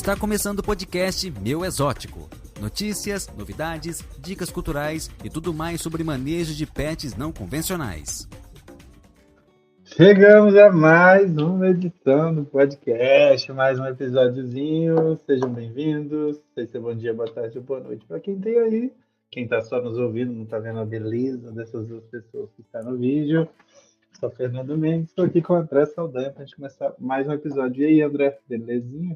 Está começando o podcast Meu Exótico. Notícias, novidades, dicas culturais e tudo mais sobre manejo de pets não convencionais. Chegamos a mais uma edição do podcast, mais um episódiozinho. Sejam bem-vindos. Não sei se é bom dia, boa tarde ou boa noite para quem tem aí. Quem está só nos ouvindo não está vendo a beleza dessas duas pessoas que estão no vídeo. Sou Fernando Mendes, estou aqui com o André Saldanha para a gente começar mais um episódio. E aí, André, belezinha?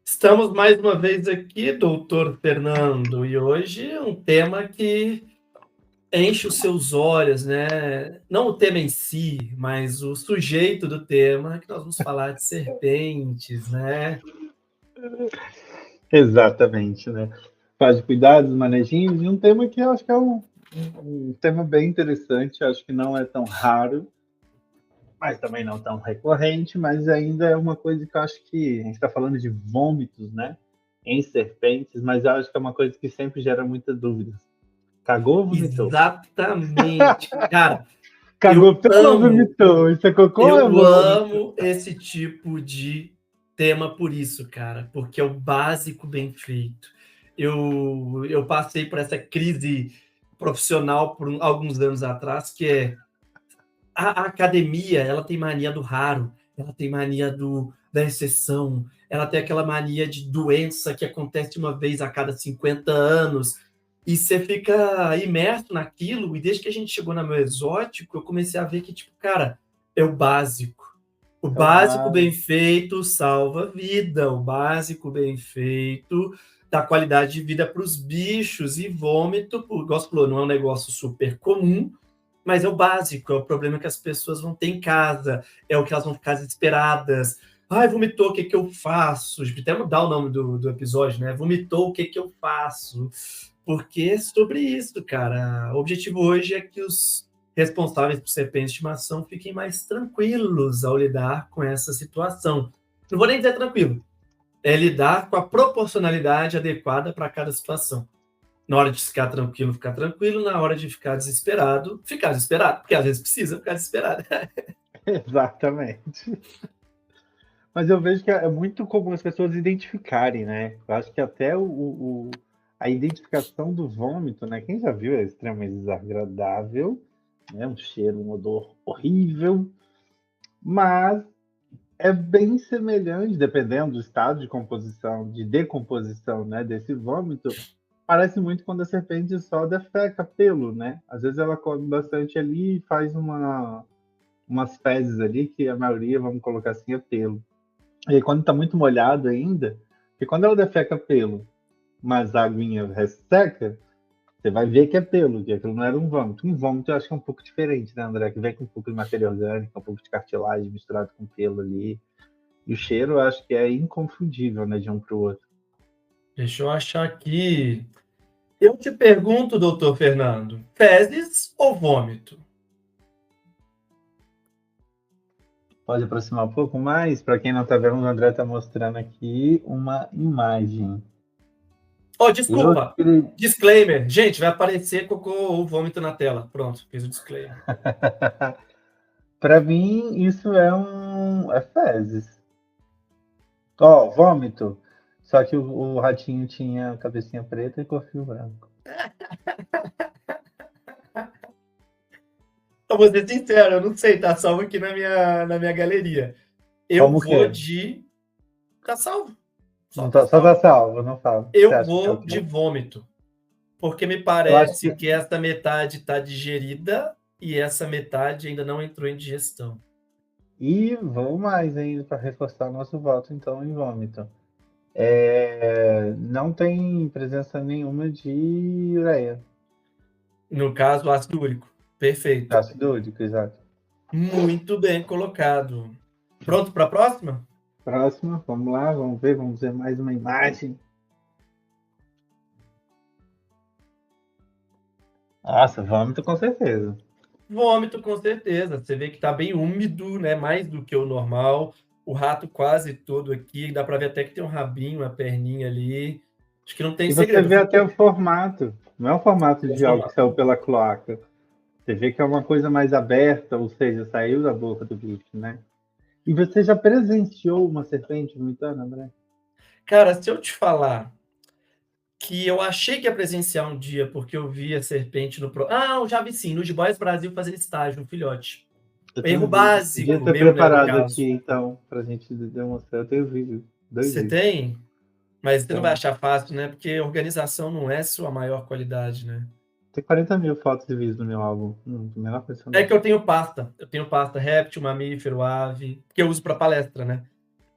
Estamos mais uma vez aqui, doutor Fernando, e hoje um tema que enche os seus olhos, né? Não o tema em si, mas o sujeito do tema, que nós vamos falar de serpentes, né? Exatamente, né? Faz de cuidados, manejinhos, e um tema que eu acho que é um tema bem interessante, acho que não é tão raro, mas também não tão recorrente, mas ainda é uma coisa que eu acho que a gente está falando de vômitos, né? Em serpentes, mas eu acho que é uma coisa que sempre gera muita dúvida. Cagou ou vomitou? Exatamente. Cara, Cagou pelo vomitou. Isso é cocô ou é eu vômito? amo esse tipo de tema por isso, cara, porque é o básico bem feito. Eu passei por essa crise profissional por alguns anos atrás, que é a academia, ela tem mania do raro, ela tem mania da exceção, ela tem aquela mania de doença que acontece uma vez a cada 50 anos, e você fica imerso naquilo, e desde que a gente chegou na Meu Exótico, eu comecei a ver que, tipo, cara, é o básico. O básico bem feito salva a vida, o básico bem feito dá qualidade de vida para os bichos, e vômito, igual você falou, não é um negócio super comum, mas é o básico, é o problema que as pessoas vão ter em casa, é o que elas vão ficar desesperadas. Ai, vomitou, o que eu faço? Até mudar o nome do episódio, né? Vomitou, o que eu faço? Porque é sobre isso, cara. O objetivo hoje é que os responsáveis por serpentes de estimação fiquem mais tranquilos ao lidar com essa situação. Não vou nem dizer tranquilo, é lidar com a proporcionalidade adequada para cada situação. Na hora de ficar tranquilo. Na hora de ficar desesperado, porque às vezes precisa ficar desesperado. Exatamente. Mas eu vejo que é muito comum as pessoas identificarem, né? Eu acho que até a identificação do vômito, né? Quem já viu é extremamente desagradável, né? Um cheiro, um odor horrível, mas é bem semelhante, dependendo do estado de composição, de decomposição, né? Desse vômito. Parece muito quando a serpente só defeca pelo, né? Às vezes ela come bastante ali e faz umas fezes ali, que a maioria, vamos colocar assim, é pelo. E aí, quando tá muito molhado ainda, porque quando ela defeca pelo, mas a aguinha resseca, você vai ver que é pelo, que aquilo não era um vômito. Um vômito eu acho que é um pouco diferente, né, André? Que vem com um pouco de matéria orgânica, um pouco de cartilagem misturado com pelo ali. E o cheiro eu acho que é inconfundível, né, de um pro outro. Deixa eu achar aqui. Eu te pergunto, doutor Fernando, fezes ou vômito? Pode aproximar um pouco mais? Para quem não está vendo, o André está mostrando aqui uma imagem. Oh, desculpa. Disclaimer. Gente, vai aparecer cocô ou vômito na tela. Pronto, fiz o disclaimer. Para mim, isso é fezes. Ó, vômito. Só que o ratinho tinha cabecinha preta e corpinho branco. Eu vou ser sincero, eu não sei, tá salvo aqui na minha galeria. Eu Como vou que? de... Tá salvo. Só tá salvo, não salvo. Eu vou de vômito. Porque me parece que essa metade está digerida e essa metade ainda não entrou em digestão. E vou mais ainda para reforçar o nosso voto, então, em vômito. Não tem presença nenhuma de ureia. No caso, ácido úrico. Perfeito. Ácido úrico, exato. Muito bem colocado. Pronto para a próxima? Próxima, vamos lá, vamos ver mais uma imagem. Nossa, vômito com certeza. Vômito, com certeza. Você vê que está bem úmido, né? Mais do que o normal. O rato quase todo aqui. Dá para ver até que tem um rabinho, uma perninha ali. Acho que não tem segredo. Você vê até o formato. Não é o formato de algo que saiu pela cloaca. Você vê que é uma coisa mais aberta, ou seja, saiu da boca do bicho, né? E você já presenciou uma serpente vomitando, André? Cara, se eu te falar que eu achei que ia presenciar um dia, porque eu vi a serpente no eu já vi sim, no The Boys Brasil fazendo estágio, um filhote. Eu tenho Erro um vídeo. Podia básico ter meu, né, no preparado caso. aqui, então, pra gente demonstrar. Eu tenho vídeo. 2 Você vídeos. tem? Mas você não vai Então, achar fácil, né? Porque organização não é sua maior qualidade, né? tem 40 mil fotos e vídeos no meu álbum. Não tem a menor questão, É não. que eu tenho pasta. Eu tenho pasta réptil, mamífero, ave, que eu uso para palestra, né?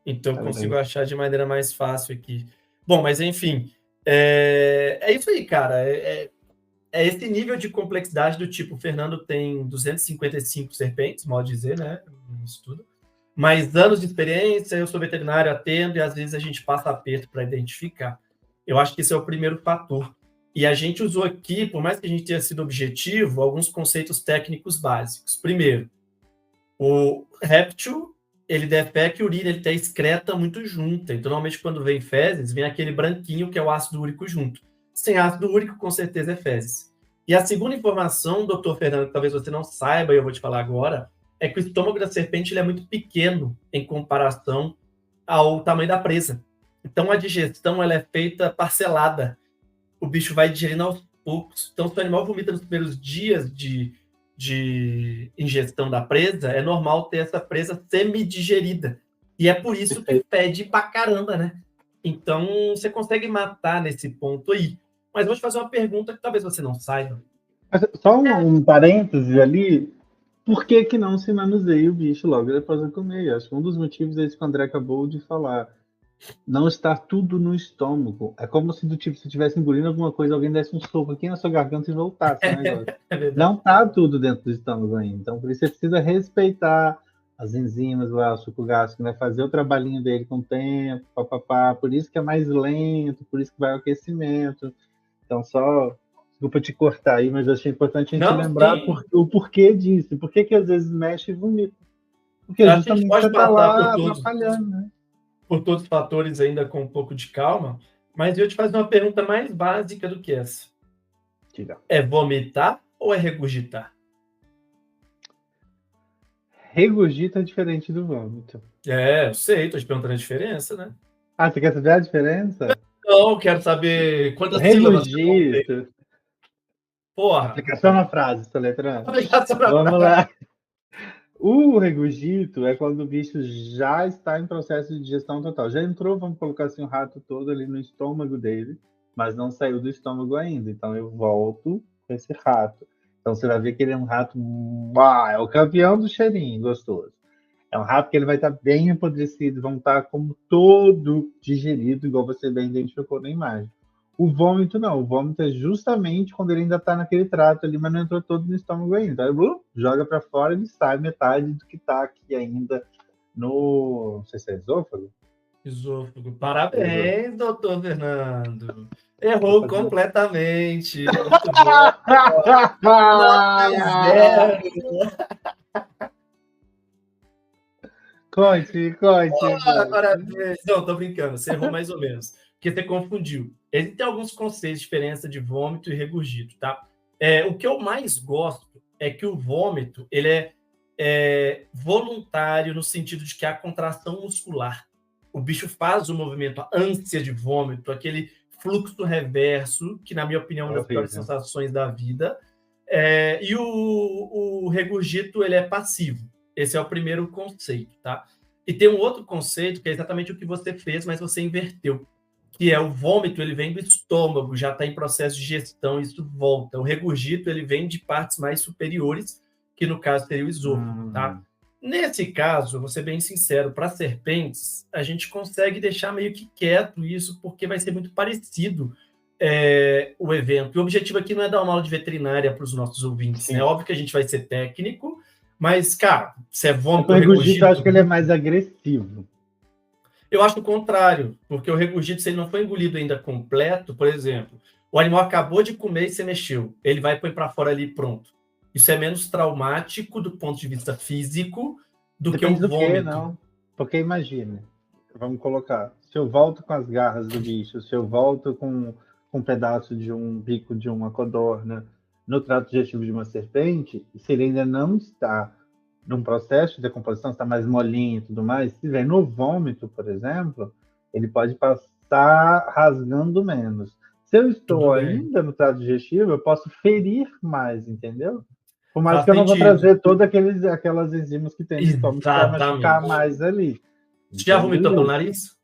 Então eu Tá consigo vendo? achar de maneira mais fácil aqui. Bom, mas enfim, é isso aí, cara. É esse nível de complexidade do tipo, o Fernando tem 255 serpentes, modo dizer, né? No estudo. Mais anos de experiência, eu sou veterinário, atendo, e às vezes a gente passa aperto para identificar. Eu acho que esse é o primeiro fator. E a gente usou aqui, por mais que a gente tenha sido objetivo, alguns conceitos técnicos básicos. Primeiro, o réptil, ele defeca e urina, ele tem a excreta muito junta. Então, normalmente, quando vem fezes, vem aquele branquinho que é o ácido úrico junto. Sem ácido úrico, com certeza é fezes. E a segunda informação, doutor Fernando, que talvez você não saiba, e eu vou te falar agora, é que o estômago da serpente ele é muito pequeno em comparação ao tamanho da presa. Então, a digestão ela é feita parcelada. O bicho vai digerindo aos poucos. Então, se o animal vomita nos primeiros dias de ingestão da presa, é normal ter essa presa semi-digerida. E é por isso que Perfeito. fede pra caramba, né? Então, você consegue matar nesse ponto aí. Mas vou te fazer uma pergunta que talvez você não saiba. Mas só um parêntese ali. Por que que não se manuseia o bicho logo depois de comer? Acho que um dos motivos é isso que o André acabou de falar. Não está tudo no estômago. É como se do tipo, se estivesse engolindo alguma coisa, alguém desse um soco aqui na sua garganta e voltasse o negócio. É verdade. Não está tudo dentro do estômago ainda. Então, por isso você precisa respeitar as enzimas lá, o suco gástrico, né? Fazer o trabalhinho dele com o tempo, papapá. Por isso que é mais lento, por isso que vai o aquecimento. Então, só desculpa te cortar aí, mas eu achei importante a gente Não, lembrar sim. o porquê disso. Por que que às vezes mexe e vomita? Porque Eu acho que a gente justamente você pode está passar lá atrapalhando, né? por todos os fatores ainda com um pouco de calma, mas eu te fazer uma pergunta mais básica do que essa. Tira. É vomitar ou é regurgitar? Regurgita é diferente do vômito. É, eu sei, tô te perguntando a diferença, né? Ah, você quer saber a diferença? Não, quero saber quantas sílabas você contém. Regurgito. Porra, Aplicação na frase, tá letrando? obrigado pra Vamos lá. O regurgito é quando o bicho já está em processo de digestão total. Já entrou, vamos colocar assim, o rato todo ali no estômago dele, mas não saiu do estômago ainda. Então eu volto com esse rato. Então você vai ver que ele é um rato. É o campeão do cheirinho, gostoso. É um rato que ele vai estar bem apodrecido, vão estar como todo digerido, igual você bem identificou na imagem. O vômito não, o vômito é justamente quando ele ainda está naquele trato ali, mas não entrou todo no estômago ainda. Aí, joga para fora e sai metade do que está aqui ainda no. Não sei se é esôfago? esôfago. Parabéns, doutor Fernando. Vou Errou fazer uma- completamente. Muito bom. Nota zero. Conte. Parabéns. Não, tô brincando. Você errou mais ou menos. Porque você confundiu. Existem alguns conceitos de diferença de vômito e regurgito, tá? O que eu mais gosto é que o vômito ele é voluntário no sentido de que há contração muscular. O bicho faz o movimento, a ânsia de vômito, aquele fluxo reverso, que, na minha opinião, é uma das piores Horrível. sensações da vida. E o regurgito ele é passivo. Esse é o primeiro conceito, tá? E tem um outro conceito que é exatamente o que você fez, mas você inverteu, que é o vômito, ele vem do estômago, já está em processo de digestão, isso volta. O regurgito, ele vem de partes mais superiores, que no caso seria o esôfago, tá? Nesse caso, vou ser bem sincero, para serpentes, a gente consegue deixar meio que quieto isso, porque vai ser muito parecido o evento. E o objetivo aqui não é dar uma aula de veterinária para os nossos ouvintes, Sim. né? Óbvio que a gente vai ser técnico, mas, cara, se é O vômito ou regurgito, regurgito... eu acho que ele é mais agressivo. Eu acho o contrário, porque o regurgito, se ele não foi engolido ainda completo, por exemplo, o animal acabou de comer e você mexeu, ele vai pôr para fora ali pronto. Isso é menos traumático do ponto de vista físico do Depende que o do que, vômito. não. Porque imagine, vamos colocar, se eu volto com as garras do bicho, se eu volto com um pedaço de um bico de uma codorna no trato digestivo de uma serpente, se ele ainda não está num processo de decomposição, está mais molinho e tudo mais, se vem no vômito, por exemplo, ele pode passar estar rasgando menos. Se eu estou Tudo bem. ainda no trato digestivo, eu posso ferir mais, entendeu? Por mais Faz que eu não vou sentido. trazer todas aquelas enzimas que tem no estômago que vai machucar Exatamente. mais ali. Você já vomitou pelo Entendeu? nariz?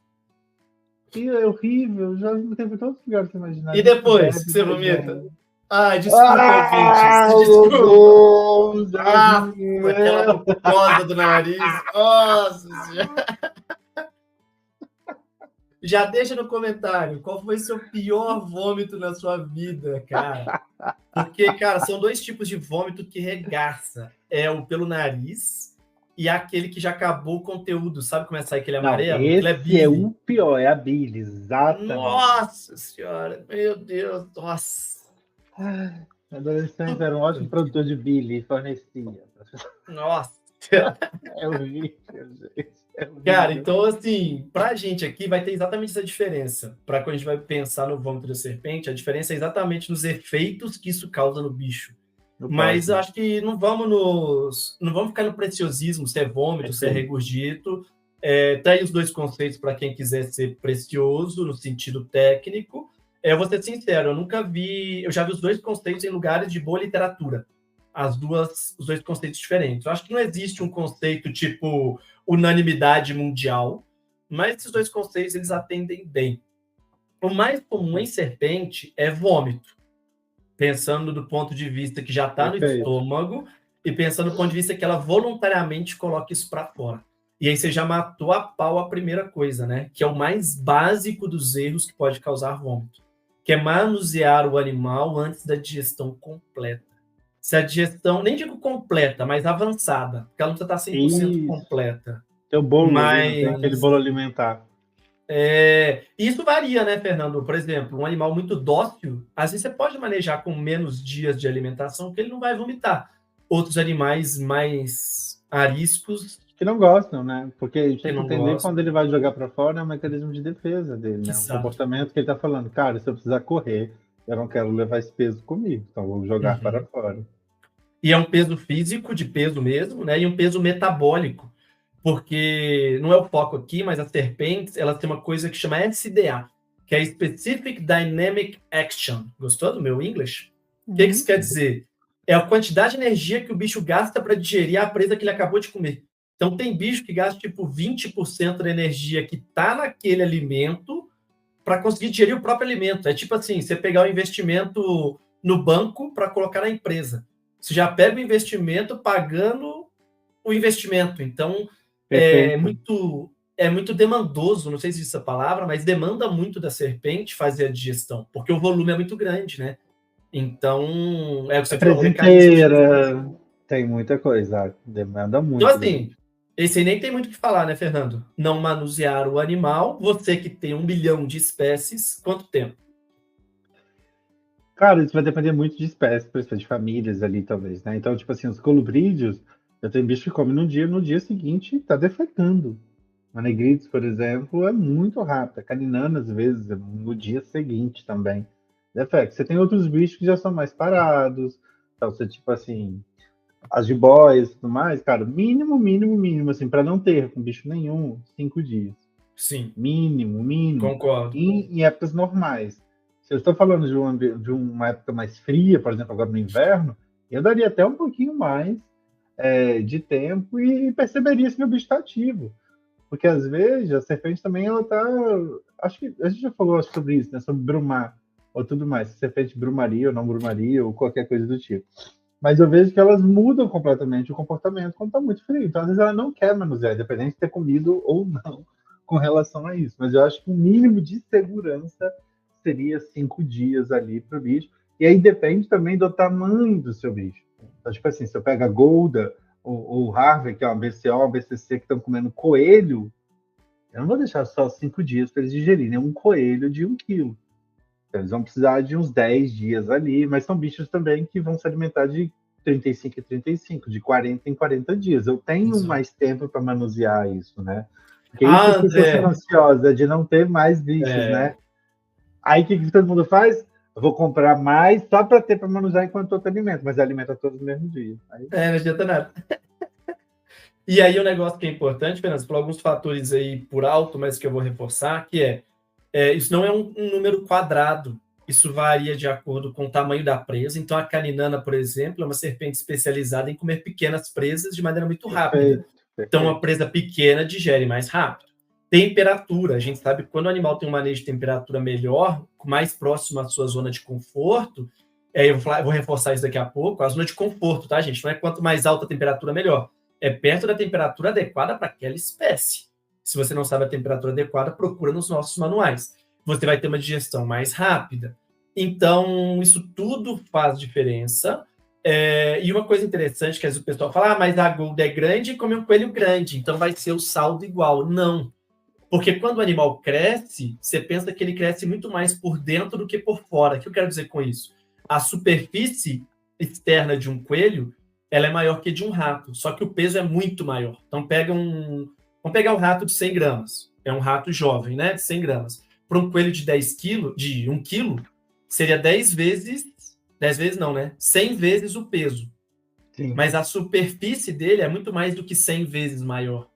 E é horrível, já vomitei por todos os lugares que você imaginar. E A gente depois que bebe, você vai vomita? bem. Ai, desculpa, ouvintes. Meu Desculpa. Deus, é Ah, aquela horrível. mucosa do nariz. Nossa Senhora. Já deixa no comentário qual foi seu pior vômito na sua vida, cara. Porque, cara, são dois tipos de vômito que regaça. É o pelo nariz e aquele que já acabou o conteúdo. Sabe como é que sai aquele Não, amarelo? Aquele é esse é bile. o pior, é a bile, exatamente. Nossa Senhora. Meu Deus. Nossa. Adolescente era um ótimo produtor de bile e fornecia. Nossa. É horrível, gente. É Cara, horrível. então, assim, pra gente aqui vai ter exatamente essa diferença. Para quando a gente vai pensar no vômito da serpente, a diferença é exatamente nos efeitos que isso causa no bicho. No Mas eu próximo. acho que não vamos ficar no preciosismo, se é vômito, se é Perfeito. regurgito. Tá aí os dois conceitos para quem quiser ser precioso no sentido técnico. Eu vou ser sincero, eu já vi os dois conceitos em lugares de boa literatura. Os dois conceitos diferentes. Eu acho que não existe um conceito tipo unanimidade mundial, mas esses dois conceitos eles atendem bem. O mais comum em serpente é vômito, pensando do ponto de vista que já está no Perfeito. estômago e pensando do ponto de vista que ela voluntariamente coloca isso para fora. E aí você já matou a pau a primeira coisa, né? Que é o mais básico dos erros que pode causar vômito, que é manusear o animal antes da digestão completa. Se a digestão, nem digo completa, mas avançada, porque ela não está 100% Isso. completa. Tem o bolo ali, não tem aquele Mas bolo alimentar. isso varia, né, Fernando? Por exemplo, um animal muito dócil, às vezes você pode manejar com menos dias de alimentação que ele não vai vomitar. Outros animais mais ariscos Que não gostam, né? Porque a gente que tem que não entender gostam. quando ele vai jogar para fora é um mecanismo de defesa dele, né? Um Exato. comportamento que ele tá falando, cara, se eu precisar correr, eu não quero levar esse peso comigo, então eu vou jogar para fora. E é um peso físico, de peso mesmo, né? E um peso metabólico, porque não é o foco aqui, mas as serpentes, elas têm uma coisa que chama SDA, que é Specific Dynamic Action. Gostou do meu inglês? O que isso quer dizer? É a quantidade de energia que o bicho gasta para digerir a presa que ele acabou de comer. Então, tem bicho que gasta tipo 20% da energia que está naquele alimento para conseguir digerir o próprio alimento. É tipo assim, você pegar o investimento no banco para colocar na empresa. Você já pega o investimento pagando o investimento. Então, Perfeito. é muito demandoso, não sei se existe essa palavra, mas demanda muito da serpente fazer a digestão, porque o volume é muito grande, né? Então, é o que A você falou, o presa mecanismo de inteira, defesa. tem muita coisa, demanda Então, muito do assim, bicho. esse aí nem tem muito o que falar, né, Fernando? Não manusear o animal, você que tem 1 bilhão de espécies, quanto tempo? Cara, isso vai depender muito de espécies, principalmente de famílias ali, talvez, né? Então, tipo assim, os colubrídeos, eu tenho bicho que come no dia seguinte tá defecando. A negrites, por exemplo, é muito rápida. A caninana, às vezes, no dia seguinte também. Defecto. Você tem outros bichos que já são mais parados. Então, você, tipo assim, as jiboias e tudo mais, cara, mínimo, assim, para não ter com bicho nenhum, 5 dias. Sim, Mínimo. concordo. Em épocas normais. Se eu estou falando de uma época mais fria, por exemplo, agora no inverno, eu daria até um pouquinho mais de tempo e perceberia se meu bicho está ativo. Porque às vezes a serpente também ela tá. Acho que a gente já falou sobre isso, né? Sobre brumar ou tudo mais. Se a serpente brumaria ou não brumaria, ou qualquer coisa do tipo. Mas eu vejo que elas mudam completamente o comportamento quando está muito frio. Então, às vezes, ela não quer manusear, independente de ter comido ou não com relação a isso. Mas eu acho que o mínimo de segurança seria 5 dias ali para o bicho. E aí depende também do tamanho do seu bicho. Então, tipo assim, se eu pego a Golda ou o Harvey, que é uma BCO, uma BCC, que estão comendo coelho, eu não vou deixar só 5 dias para eles digerirem um coelho de 1 quilo. Eles vão precisar de uns 10 dias ali, mas são bichos também que vão se alimentar de 35 em 35, de 40 em 40 dias. Eu tenho Exato. mais tempo para manusear isso, né? Porque isso as pessoas são ansiosas, de não ter mais bichos, né? Aí o que todo mundo faz? Eu vou comprar mais só para ter para manusear enquanto outro alimento, mas alimenta todos no mesmo dia. Aí... não adianta nada. E aí o negócio que é importante, Fernando, por alguns fatores aí por alto, mas que eu vou reforçar, que é Isso não é um número quadrado. Isso varia de acordo com o tamanho da presa. Então, a caninana, por exemplo, é uma serpente especializada em comer pequenas presas de maneira muito rápida. Então, uma presa pequena digere mais rápido. Temperatura. A gente sabe que quando o animal tem um manejo de temperatura melhor, mais próximo à sua zona de conforto, eu vou reforçar isso daqui a pouco, a zona de conforto, tá, gente? Não é quanto mais alta a temperatura, melhor. É perto da temperatura adequada para aquela espécie. Se você não sabe a temperatura adequada, procura nos nossos manuais. Você vai ter uma digestão mais rápida. Então, isso tudo faz diferença. E uma coisa interessante que às vezes o pessoal fala, mas a Gold é grande e come um coelho grande, então vai ser o saldo igual. Não. Porque quando o animal cresce, você pensa que ele cresce muito mais por dentro do que por fora. O que eu quero dizer com isso? A superfície externa de um coelho, ela é maior que de um rato, só que o peso é muito maior. Então, vamos pegar um rato de 100 gramas. É um rato jovem, né? De 100 gramas. Para um coelho de 10 quilos, de 1 quilo, seria 10 vezes não, né? 100 vezes o peso. Sim. Mas a superfície dele é muito mais do que 100 vezes maior.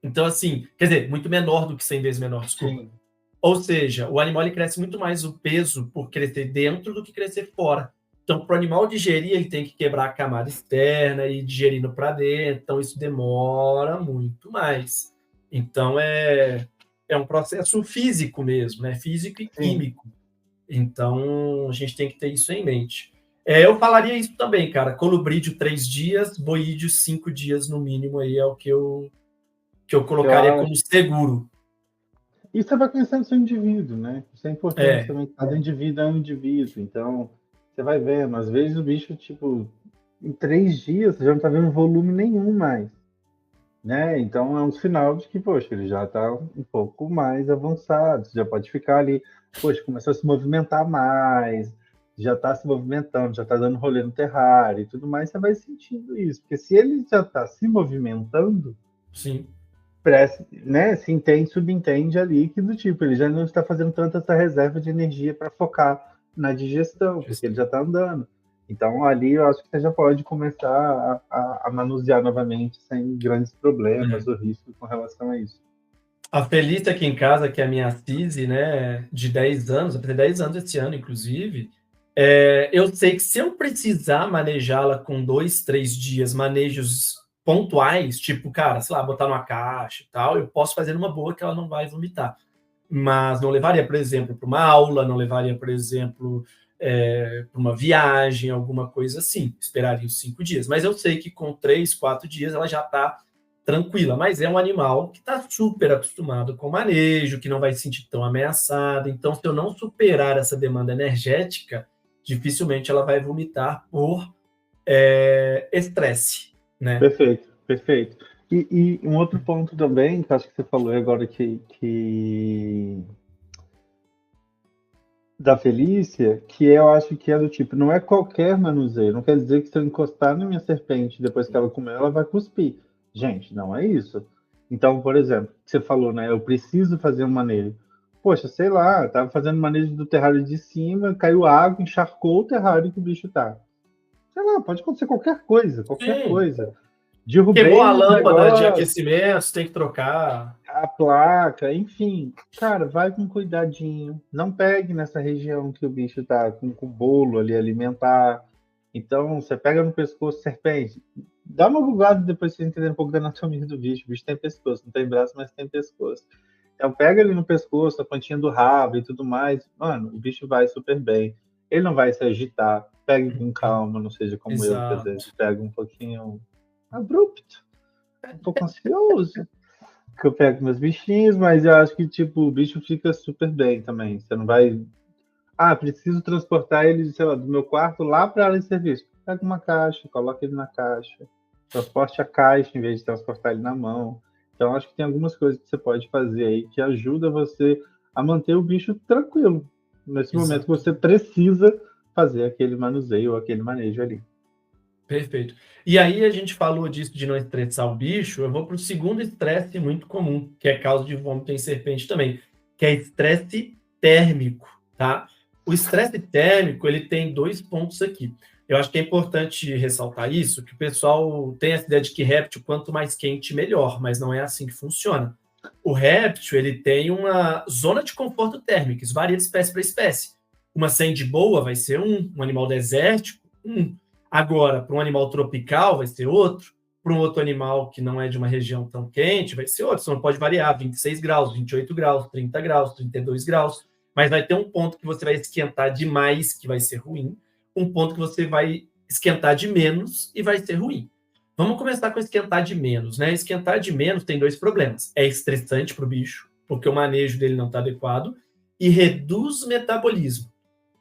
Então, assim, quer dizer, muito menor do que 100 vezes menor, desculpa. Sim. Ou seja, o animal ele cresce muito mais o peso por crescer dentro do que crescer fora. Então, para o animal digerir, ele tem que quebrar a camada externa e digerindo para dentro. Então, isso demora muito mais. Então, é um processo físico mesmo, né? Físico e químico. Então, a gente tem que ter isso em mente. Eu falaria isso também, cara. Colubrídeo 3 dias, boídeo 5 dias no mínimo, aí é o que eu colocaria como seguro. E você vai conhecendo o seu indivíduo, né? Isso é importante também. Cada indivíduo é um indivíduo. Então, você vai vendo. Às vezes o bicho, tipo, em 3 dias, você já não tá vendo volume nenhum mais. Né? Então, é um sinal de que, poxa, ele já tá um pouco mais avançado. Você já pode ficar ali, poxa, começou a se movimentar mais, já tá se movimentando, já tá dando rolê no terrário e tudo mais, você vai sentindo isso. Porque se ele já tá se movimentando, sim, né, se entende, subentende ali que do tipo, ele já não está fazendo tanta essa reserva de energia para focar na digestão, porque ele já está andando. Então ali eu acho que você já pode começar a manusear novamente sem grandes problemas ou riscos com relação a isso. A Felícia aqui em casa, que é a minha Cise, né, de 10 anos, vai fazer 10 anos esse ano, inclusive, eu sei que se eu precisar manejá-la com 2, 3 dias, manejos pontuais, tipo, cara, sei lá, botar numa caixa e tal, eu posso fazer numa boa que ela não vai vomitar. Mas não levaria, por exemplo, para uma aula, não levaria, por exemplo, para uma viagem, alguma coisa assim. Esperaria os 5 dias. Mas eu sei que com 3, 4 dias ela já está tranquila. Mas é um animal que está super acostumado com o manejo, que não vai se sentir tão ameaçado. Então, se eu não superar essa demanda energética, dificilmente ela vai vomitar por estresse. Né? Perfeito, perfeito. E um outro ponto também, que acho que você falou agora que da Felícia, que eu acho que é do tipo, não é qualquer manuseio, não quer dizer que se eu encostar na minha serpente depois que ela comer, ela vai cuspir. Gente, não é isso. Então, por exemplo, você falou, né, eu preciso fazer um manejo. Poxa, sei lá, tava fazendo manejo do terrário de cima, caiu água, encharcou o terrário que o bicho tá. Sei lá, pode acontecer qualquer coisa, Sim. coisa. Derrubei queimou a lâmpada negócio, de aquecimento, tem que trocar. a placa, enfim. Cara, vai com cuidadinho. Não pegue nessa região que o bicho tá com o bolo ali alimentar. Então, você pega no pescoço, serpente. Dá uma bugada depois pra você entender um pouco da anatomia do bicho. O bicho tem pescoço, não tem braço, mas tem pescoço. Então, pega ali no pescoço, a pontinha do rabo e tudo mais. Mano, o bicho vai super bem. Ele não vai se agitar. Pegue com calma, não seja como eu, que às Exato. vezes pega um pouquinho abrupto, um pouco ansioso. Que eu pego meus bichinhos, mas eu acho que, tipo, o bicho fica super bem também. Você não vai. Ah, preciso transportar ele, sei lá, do meu quarto lá para a área de serviço. Pega uma caixa, coloca ele na caixa. Transporte a caixa em vez de transportar ele na mão. Então, acho que tem algumas coisas que você pode fazer aí que ajuda você a manter o bicho tranquilo. Nesse momento que você precisa fazer aquele manuseio ou aquele manejo ali. Perfeito. E aí a gente falou disso de não estressar o bicho, eu vou para o segundo estresse muito comum, que é causa de vômito em serpente também, que é estresse térmico, tá? O estresse térmico, ele tem 2 pontos aqui. Eu acho que é importante ressaltar isso, que o pessoal tem essa ideia de que réptil, quanto mais quente, melhor, mas não é assim que funciona. O réptil, ele tem uma zona de conforto térmica, isso varia de espécie para espécie. Uma sand boa vai ser um animal desértico, um. Agora, para um animal tropical, vai ser outro. Para um outro animal que não é de uma região tão quente, vai ser outro. Você não pode variar 26 graus, 28 graus, 30 graus, 32 graus. Mas vai ter um ponto que você vai esquentar demais, que vai ser ruim. Um ponto que você vai esquentar de menos e vai ser ruim. Vamos começar com esquentar de menos, né? Esquentar de menos tem dois problemas. É estressante para o bicho, porque o manejo dele não está adequado, e reduz o metabolismo.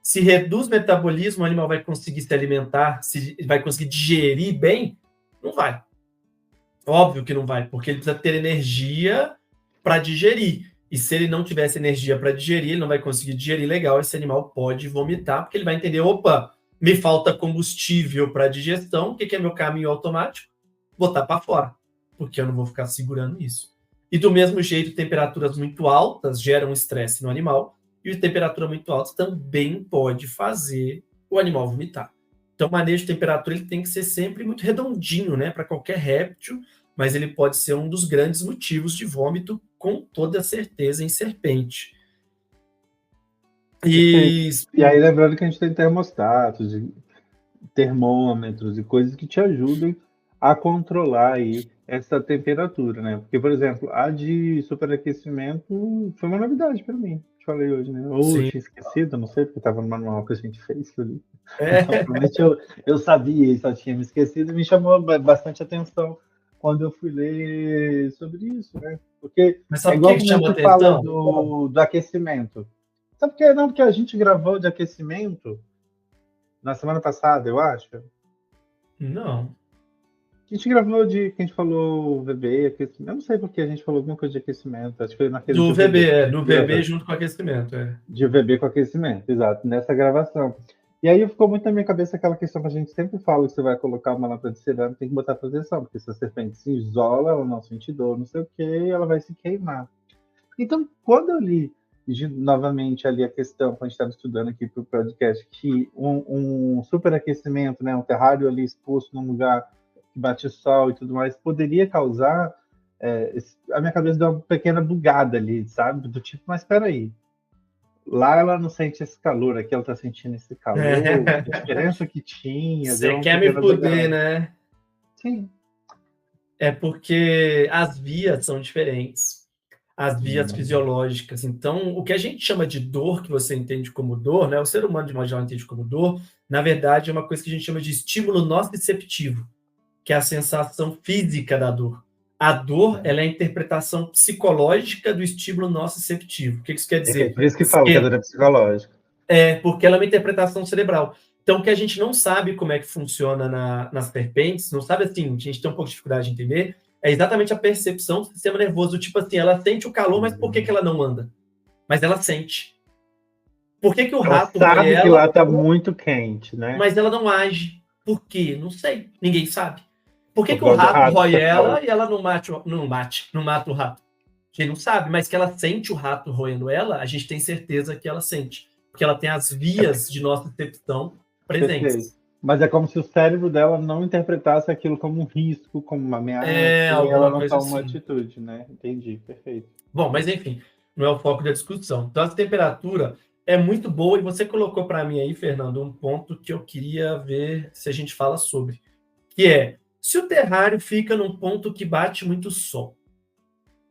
Se reduz o metabolismo, o animal vai conseguir se alimentar, vai conseguir digerir bem? Não vai. Óbvio que não vai, porque ele precisa ter energia para digerir. E se ele não tivesse energia para digerir, ele não vai conseguir digerir legal, esse animal pode vomitar, porque ele vai entender, opa, me falta combustível para digestão, o que é meu caminho automático? Botar para fora, porque eu não vou ficar segurando isso. E do mesmo jeito, temperaturas muito altas geram estresse no animal, e temperatura muito alta também pode fazer o animal vomitar. Então, o manejo de temperatura ele tem que ser sempre muito redondinho, né, para qualquer réptil, mas ele pode ser um dos grandes motivos de vômito, com toda certeza, em serpente. E aí, lembrando que a gente tem termostatos, termômetros e coisas que te ajudem a controlar aí essa temperatura, né? Porque, por exemplo, a de superaquecimento foi uma novidade para mim. Te falei hoje, né? Ou eu tinha esquecido, não sei, porque estava no manual que a gente fez ali. Provavelmente eu sabia e só tinha me esquecido, e me chamou bastante atenção quando eu fui ler sobre isso, né? Porque mas sabe é igual que quando chamou a gente fala atenção? do aquecimento. Sabe por que não? Porque a gente gravou de aquecimento na semana passada, eu acho. Não. A gente gravou que a gente falou VB, aquecimento. Eu não sei porque a gente falou alguma coisa de aquecimento. Acho que foi naquele Do VB, do VB junto com aquecimento. De VB com aquecimento, exato, nessa gravação. E aí ficou muito na minha cabeça aquela questão que a gente sempre fala, que você vai colocar uma lâmpada de cerâmica, tem que botar proteção, porque se a serpente se isola, ela não sente dor, não sei o que, ela vai se queimar. Então, quando eu li novamente ali a questão, quando a gente estava estudando aqui para o podcast, que um superaquecimento, né, um terrário ali exposto num lugar que bate sol e tudo mais, poderia causar, a minha cabeça deu uma pequena bugada ali, sabe? Do tipo, mas espera aí, lá ela não sente esse calor, aqui ela está sentindo esse calor, a diferença que tinha. Você quer me fuder, né? Sim. É porque as vias são diferentes. As vias fisiológicas. Então, o que a gente chama de dor, que você entende como dor, né? O ser humano de modo geral entende como dor, na verdade é uma coisa que a gente chama de estímulo nociceptivo, que é a sensação física da dor. A dor, ela é a interpretação psicológica do estímulo nociceptivo. O que isso quer dizer? É por isso que fala que a dor é psicológica. Porque ela é uma interpretação cerebral. Então, o que a gente não sabe como é que funciona nas serpentes, não sabe assim, a gente tem um pouco de dificuldade de entender, é exatamente a percepção do sistema nervoso. Tipo assim, ela sente o calor, mas por que ela não anda? Mas ela sente. Por que o rato sabe ela? Que lá tá muito quente, né? Mas ela não age. Por quê? Não sei. Ninguém sabe. Por que o rato rói ela e ela não mata o rato? A gente não sabe, mas que ela sente o rato roendo ela, a gente tem certeza que ela sente. Porque ela tem as vias de nocicepção presentes. Perfeito. Mas é como se o cérebro dela não interpretasse aquilo como um risco, como uma ameaça, e ela não toma uma atitude, né? Entendi, perfeito. Bom, mas enfim, não é o foco da discussão. Então, a temperatura é muito boa, e você colocou para mim aí, Fernando, um ponto que eu queria ver se a gente fala sobre, que é, se o terrário fica num ponto que bate muito sol,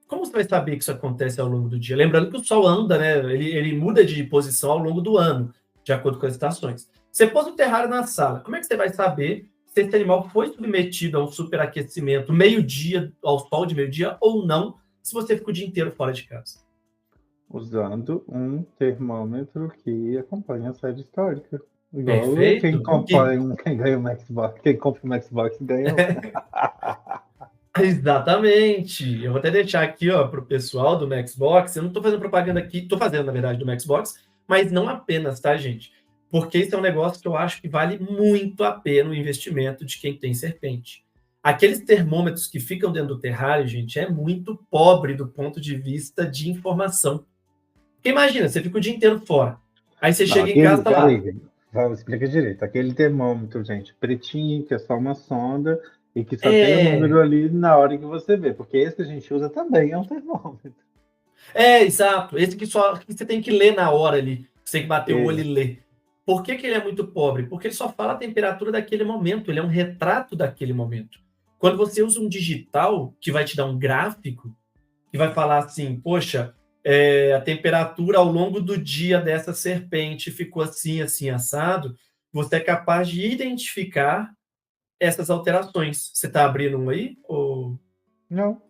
como você vai saber que isso acontece ao longo do dia? Lembrando que o sol anda, né? Ele muda de posição ao longo do ano, de acordo com as estações. Você pôs o terrário na sala, como é que você vai saber se esse animal foi submetido a um superaquecimento meio-dia, ao sol de meio-dia, ou não, se você fica o dia inteiro fora de casa? Usando um termômetro que acompanha a série histórica. Igual Perfeito. Quem ganha o Maxbox, quem compra o Maxbox ganha. Exatamente. Eu vou até deixar aqui, para o pessoal do Maxbox. Eu não estou fazendo propaganda aqui, estou fazendo, na verdade, do Maxbox, mas não apenas, tá, gente? Porque esse é um negócio que eu acho que vale muito a pena o investimento de quem tem serpente. Aqueles termômetros que ficam dentro do terrário, gente, é muito pobre do ponto de vista de informação. Porque imagina, você fica o dia inteiro fora. Aí você chega em casa, tá lá. Explica direito. Aquele termômetro, gente, pretinho, que é só uma sonda, E que só tem o número ali na hora que você vê, porque esse que a gente usa também é um termômetro. Exato. Esse que você tem que ler na hora ali. Você tem que bater o olho e ler. Por que ele é muito pobre? Porque ele só fala a temperatura daquele momento. Ele é um retrato daquele momento. Quando você usa um digital, que vai te dar um gráfico, que vai falar assim, poxa, a temperatura ao longo do dia dessa serpente ficou assim, assim, assado, você é capaz de identificar essas alterações. Você está abrindo um aí? Ou... Não.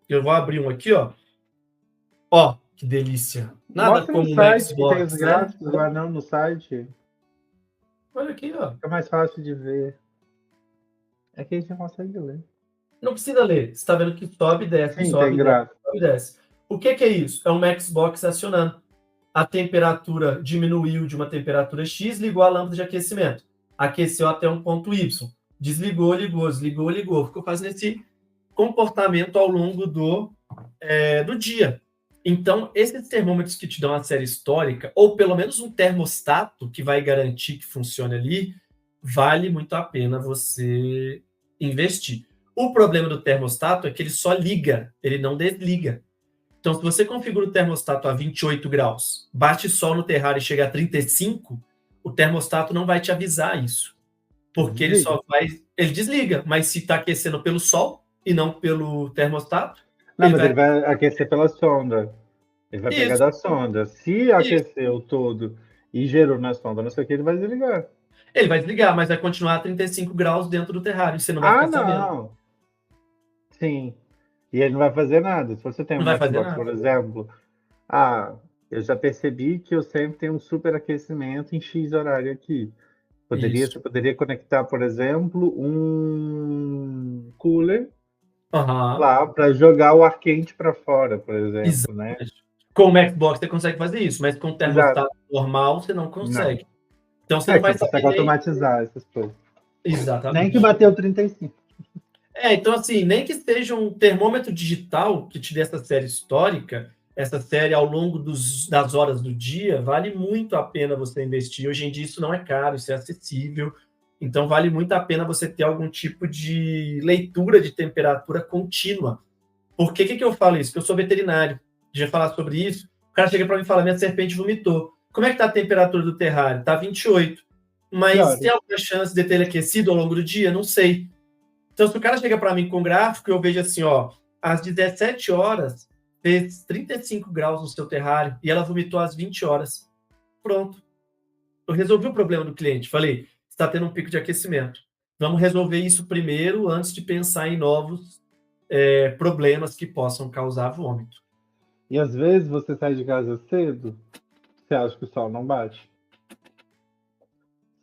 Eu vou abrir um aqui, ó. Ó, que delícia. Nada Mostra no como um site que tem os Xbox, né? gráficos, lá não no site. Olha aqui, ó. Fica mais fácil de ver. É que a gente não consegue ler. Não precisa ler. Você está vendo que sobe e desce, Sim, sobe tem e desce, gráfico. sobe e desce. O que é isso? É um Xbox acionando. A temperatura diminuiu de uma temperatura X, ligou a lâmpada de aquecimento. Aqueceu até um ponto Y. Desligou, ligou, desligou, ligou. Ficou fazendo esse comportamento ao longo do dia. Então, esses termômetros que te dão a série histórica, ou pelo menos um termostato que vai garantir que funcione ali, vale muito a pena você investir. O problema do termostato é que ele só liga, ele não desliga. Então, se você configura o termostato a 28 graus, bate sol no terrário e chega a 35, o termostato não vai te avisar isso. Porque ele só vai... Ele desliga, mas se está aquecendo pelo sol e não pelo termostato... Não, mas ele vai aquecer pela sonda. Ele vai pegar da sonda. Se aqueceu todo e gerou na sonda, não sei o que, ele vai desligar. Ele vai desligar, mas vai continuar a 35 graus dentro do terrário. Você não vai ficar sabendo. Não. Sim. E ele não vai fazer nada. Se você tem um Xbox, por exemplo, eu já percebi que eu sempre tenho um superaquecimento em X horário aqui. Você poderia conectar, por exemplo, um cooler lá para jogar o ar quente para fora, por exemplo, né? Com o Xbox você consegue fazer isso, mas com o termostato normal você não consegue. Não. Então você não vai saber consegue automatizar essas coisas. Exatamente. Nem que bateu 35. Então assim, nem que seja um termômetro digital que te dê essa série histórica, essa série ao longo das horas do dia, vale muito a pena você investir. Hoje em dia isso não é caro, isso é acessível. Então vale muito a pena você ter algum tipo de leitura de temperatura contínua. Por que eu falo isso? Porque eu sou veterinário. Já falar sobre isso. O cara chega para mim e fala: minha serpente vomitou. Como é que está a temperatura do terrário? Está 28. Mas tem alguma chance de ter aquecido ao longo do dia? Não sei. Então, se o cara chega para mim com gráfico, eu vejo assim, ó, às 17 horas fez 35 graus no seu terrário e ela vomitou às 20 horas. Pronto. Eu resolvi o problema do cliente. Falei, está tendo um pico de aquecimento. Vamos resolver isso primeiro antes de pensar em novos problemas que possam causar vômito. E às vezes você sai de casa cedo, você acha que o sol não bate.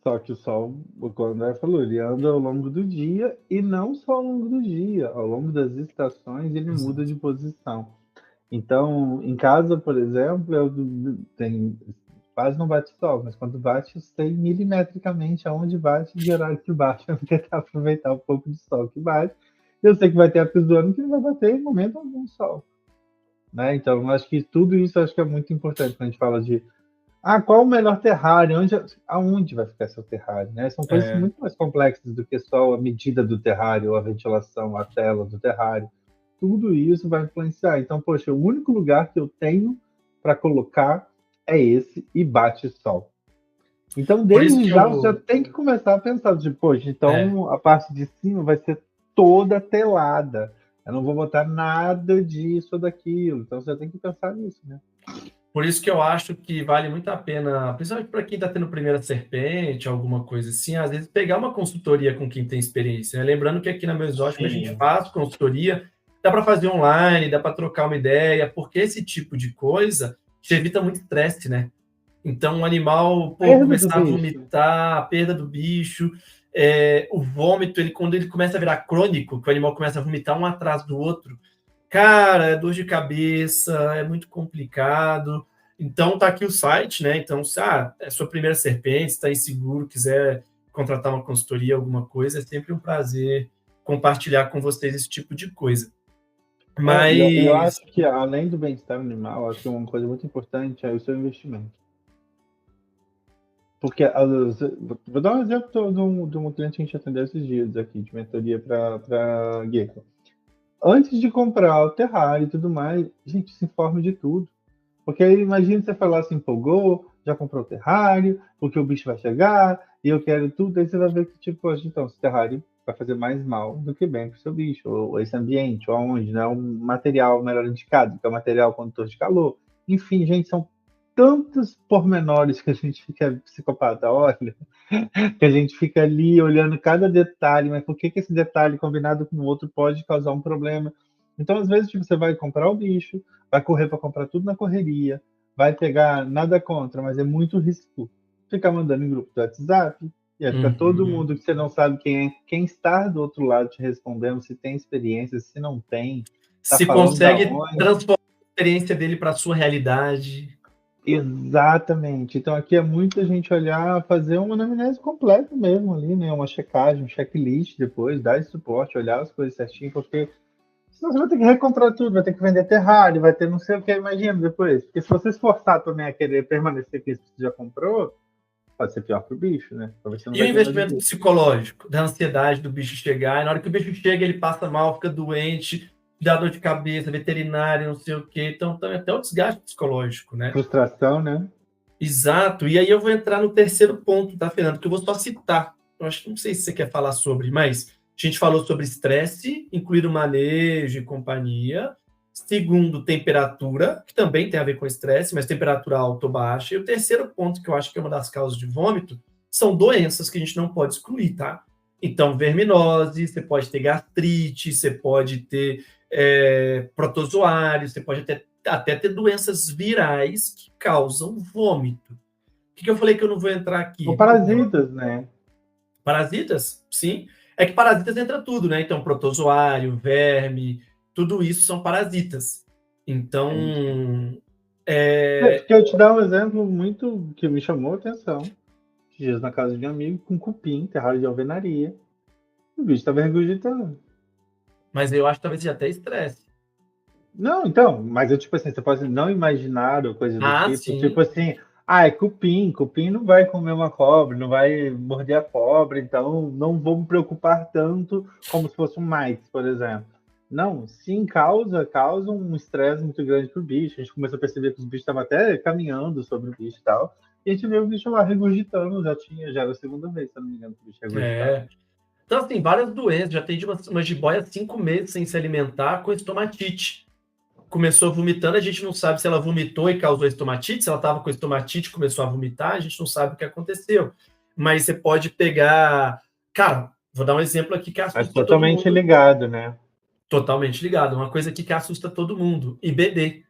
Só que o sol, como o André falou, ele anda ao longo do dia e não só ao longo do dia, ao longo das estações ele muda de posição. Então, em casa, por exemplo, quase não bate sol, mas quando bate, eu sei milimetricamente aonde bate e de horário que bate, para tentar aproveitar um pouco de sol que bate. Eu sei que vai ter épocas do ano que não vai bater em momento algum sol. Né? Então, acho que tudo isso acho que é muito importante quando a gente fala de qual o melhor terrário, aonde vai ficar seu terrário, né? São coisas muito mais complexas do que só a medida do terrário, a ventilação, a tela do terrário. Tudo isso vai influenciar. Então, poxa, o único lugar que eu tenho para colocar é esse e bate sol. Então, desde já, você já tem que começar a pensar, poxa, então a parte de cima vai ser toda telada. Eu não vou botar nada disso ou daquilo. Então, você tem que pensar nisso, né? Por isso que eu acho que vale muito a pena, principalmente para quem está tendo primeira serpente, alguma coisa assim, às vezes pegar uma consultoria com quem tem experiência. Né? Lembrando que aqui na Mesótica a gente faz consultoria, dá para fazer online, dá para trocar uma ideia, porque esse tipo de coisa te evita muito estresse, né? Então, o animal começar a vomitar, a perda do bicho, o vômito, quando ele começa a virar crônico, que o animal começa a vomitar um atrás do outro, cara, é dor de cabeça, é muito complicado. Então, tá aqui o site, né? Então, se é sua primeira serpente, está inseguro, quiser contratar uma consultoria, alguma coisa, é sempre um prazer compartilhar com vocês esse tipo de coisa. Mas eu acho que, além do bem-estar animal, acho que uma coisa muito importante é o seu investimento. Porque vou dar um exemplo de uma cliente que a gente atendeu esses dias aqui, de mentoria para Gecko. Antes de comprar o terrário e tudo mais, gente, se informe de tudo. Porque aí imagina você falar assim, empolgou, já comprou o terrário, porque o bicho vai chegar, e eu quero tudo, aí você vai ver que, tipo, poxa, então, esse terrário vai fazer mais mal do que bem para o seu bicho, ou esse ambiente, ou aonde, né? Um material melhor indicado, que é o material condutor de calor. Enfim, gente, são tantos pormenores que a gente fica psicopata, olha, que a gente fica ali olhando cada detalhe, mas por que esse detalhe combinado com o outro pode causar um problema? Então, às vezes, tipo, você vai comprar o bicho, vai correr para comprar tudo na correria, vai pegar nada contra, mas é muito risco ficar mandando em grupo do WhatsApp, e aí fica todo mundo que você não sabe quem é, quem está do outro lado te respondendo, se tem experiência, se não tem, tá Se falando da consegue onde. transformar a experiência dele para a sua realidade. Exatamente. Então aqui é muita gente olhar, fazer uma anamnese completa mesmo ali, né? Uma checagem, um checklist depois, dar esse suporte, olhar as coisas certinho, porque senão você vai ter que recomprar tudo, vai ter que vender terrário, vai ter não sei o que, imagina depois. Porque se você se forçar também a querer permanecer com isso que você já comprou, pode ser pior pro bicho, né? Talvez você não E o vai ter nada investimento disso. psicológico, da ansiedade do bicho chegar, e na hora que o bicho chega, ele passa mal, fica doente, dá dor de cabeça, veterinário, não sei o quê. Então, também até o desgaste psicológico, né? Frustração, né? Exato. E aí eu vou entrar no terceiro ponto, tá, Fernando? Que eu vou só citar. Eu acho que não sei se você quer falar sobre, mas a gente falou sobre estresse, incluir o manejo e companhia. Segundo, temperatura, que também tem a ver com estresse, mas temperatura alta ou baixa. E o terceiro ponto, que eu acho que é uma das causas de vômito, são doenças que a gente não pode excluir, tá? Então, verminose, você pode ter gastrite, você pode ter protozoários, você pode até ter doenças virais que causam vômito. O que eu falei que eu não vou entrar aqui? Ou parasitas, né? Parasitas? Sim. É que parasitas entra tudo, né? Então, protozoário, verme, tudo isso são parasitas. Então, Porque eu te dar um exemplo muito que me chamou a atenção. Dias na casa de um amigo com cupim, terrário de alvenaria. O bicho estava regurgitando. mas eu acho que talvez seja até estresse. Não, então, mas eu, tipo assim, você pode não imaginar ou coisa do tipo Sim. assim, é cupim não vai comer uma cobra, não vai morder a cobra, então não vou me preocupar tanto como se fosse um mites, por exemplo. Não, sim, causa um estresse muito grande pro bicho. A gente começou a perceber que os bichos estavam até caminhando sobre o bicho e tal. E a gente viu o bicho lá regurgitando, já era a segunda vez, se eu não me engano, que o bicho regurgitava. Então, assim, várias doenças. Já tem uma jiboia 5 meses sem se alimentar com estomatite. Começou vomitando, a gente não sabe se ela vomitou e causou estomatite, se ela estava com estomatite e começou a vomitar, a gente não sabe o que aconteceu. Mas você pode pegar... Cara, vou dar um exemplo aqui que Mas assusta todo totalmente mundo. ligado, né? Totalmente ligado. Uma coisa aqui que assusta todo mundo. IBD,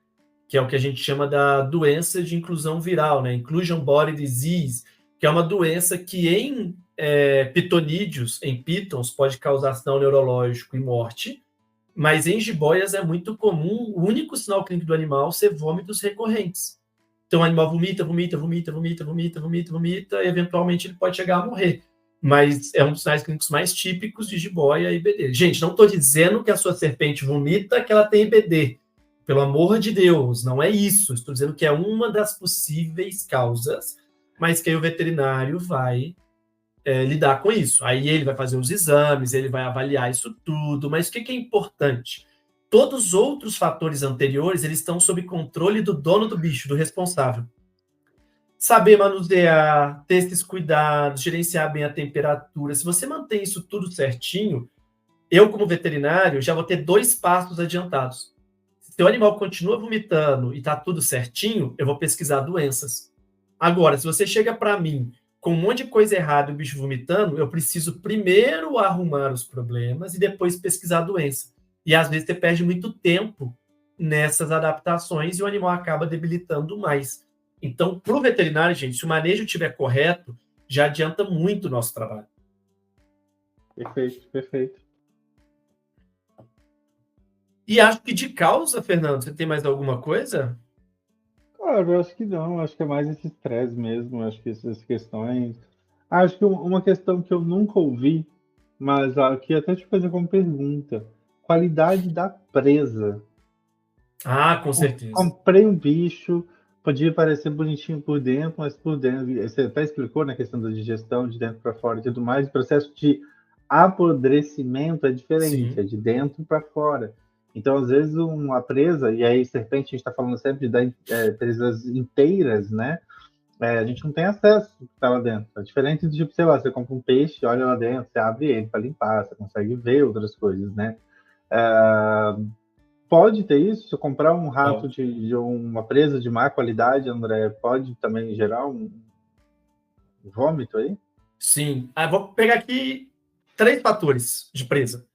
que é o que a gente chama da doença de inclusão viral, né? Inclusion Body Disease, que é uma doença que em pitonídeos, em pitons, pode causar ação neurológico e morte, mas em jiboias é muito comum o único sinal clínico do animal ser vômitos recorrentes. Então o animal vomita, e eventualmente ele pode chegar a morrer. Mas é um dos sinais clínicos mais típicos de jiboia e IBD. Gente, não estou dizendo que a sua serpente vomita que ela tem IBD. Pelo amor de Deus, não é isso. Estou dizendo que é uma das possíveis causas, mas que aí o veterinário vai lidar com isso. Aí ele vai fazer os exames, ele vai avaliar isso tudo, mas o que é importante? Todos os outros fatores anteriores, eles estão sob controle do dono do bicho, do responsável. Saber manusear, ter esses cuidados, gerenciar bem a temperatura. Se você mantém isso tudo certinho, eu, como veterinário, já vou ter 2 passos adiantados. Se o animal continua vomitando e está tudo certinho, eu vou pesquisar doenças. Agora, se você chega para mim com um monte de coisa errada e o bicho vomitando, eu preciso primeiro arrumar os problemas e depois pesquisar a doença. E às vezes você perde muito tempo nessas adaptações e o animal acaba debilitando mais. Então, para o veterinário, gente, se o manejo estiver correto, já adianta muito o nosso trabalho. Perfeito, perfeito. E acho que de causa, Fernando, você tem mais alguma coisa? Cara, eu acho que não, acho que é mais esse estresse mesmo, acho que essas questões. Acho que uma questão que eu nunca ouvi, mas aqui até te fazer como pergunta: qualidade da presa. Ah, com certeza. Comprei um bicho, podia parecer bonitinho por dentro, mas por dentro, você até explicou na questão da digestão, de dentro para fora e tudo mais, o processo de apodrecimento é diferente, é Sim, de dentro para fora. Então, às vezes, uma presa, e aí, de repente, a gente está falando sempre de presas inteiras, né? A gente não tem acesso ao que está lá dentro. É diferente do tipo, sei lá, você compra um peixe, olha lá dentro, você abre ele para limpar, você consegue ver outras coisas, né? É, pode ter isso? Se eu comprar um rato ó. de uma presa de má qualidade, André, pode também gerar um vômito aí? Sim. Ah, vou pegar aqui 3 fatores de presa: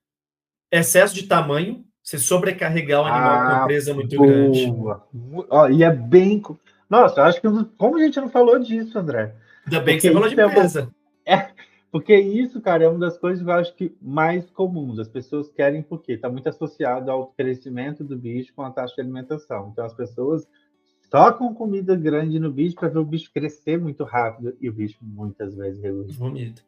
excesso de tamanho, você sobrecarregar o animal com uma Ah, presa muito grande. boa! Ó, e é bem. Nossa, eu acho que. Como a gente não falou disso, André? Ainda bem que Porque você falou de isso é uma. presa. É, porque isso, cara, é uma das coisas que eu acho que mais comuns. As pessoas querem porque está muito associado ao crescimento do bicho com a taxa de alimentação. Então as pessoas tocam comida grande no bicho para ver o bicho crescer muito rápido e o bicho muitas vezes regurgita. Vomito.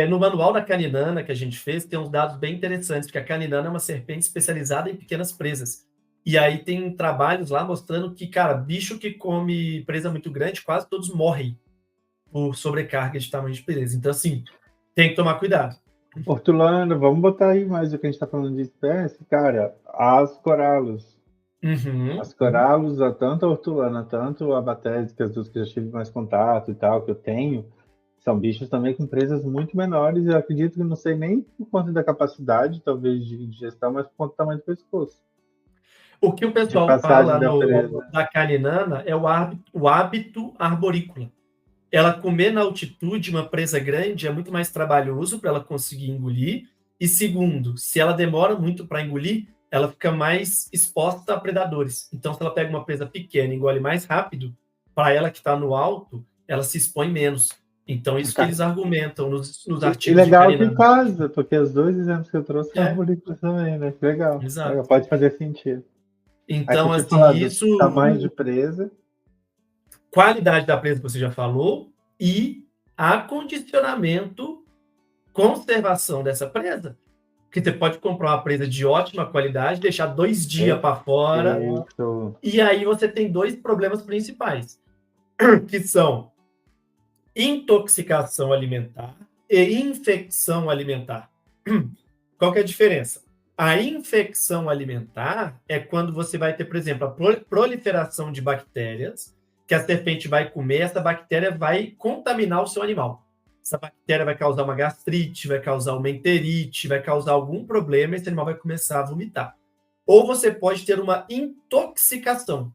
No manual da caninana que a gente fez, tem uns dados bem interessantes, porque a caninana é uma serpente especializada em pequenas presas. E aí tem trabalhos lá mostrando que, cara, bicho que come presa muito grande, quase todos morrem por sobrecarga de tamanho de presa. Então, assim, tem que tomar cuidado. Hortulano, vamos botar aí mais o que a gente está falando de espécie, cara. As coralos. Uhum. As coralos, tanto a hortulana, tanto a batésica, as duas que eu já tive mais contato e tal, que eu tenho, são bichos também com presas muito menores. Eu acredito que não sei nem por conta da capacidade, talvez, de digestão, mas por conta do tamanho do pescoço, O que o de pessoal passagem fala da presa. da caninana é o hábito arborícola. Ela comer na altitude uma presa grande é muito mais trabalhoso para ela conseguir engolir. E segundo, se ela demora muito para engolir, ela fica mais exposta a predadores. Então, se ela pega uma presa pequena e engole mais rápido, para ela que está no alto, ela se expõe menos. Então, isso que eles argumentam nos E artigos de legal que Caninana. casa, porque os dois exemplos que eu trouxe são É, arborícolas também, né? Que legal. Legal, exato. pode fazer sentido. Aí você Então, tinha assim, falado isso, tamanho de presa. qualidade da presa que você já falou e acondicionamento, conservação dessa presa. Porque você pode comprar uma presa de ótima qualidade, deixar 2 dias para fora, Perfeito. e aí você tem 2 problemas principais, que são intoxicação alimentar e infecção alimentar. Qual que é a diferença? A infecção alimentar é quando você vai ter, por exemplo, a proliferação de bactérias, que a serpente vai comer, essa bactéria vai contaminar o seu animal. Essa bactéria vai causar uma gastrite, vai causar uma enterite, vai causar algum problema e esse animal vai começar a vomitar. Ou você pode ter uma intoxicação.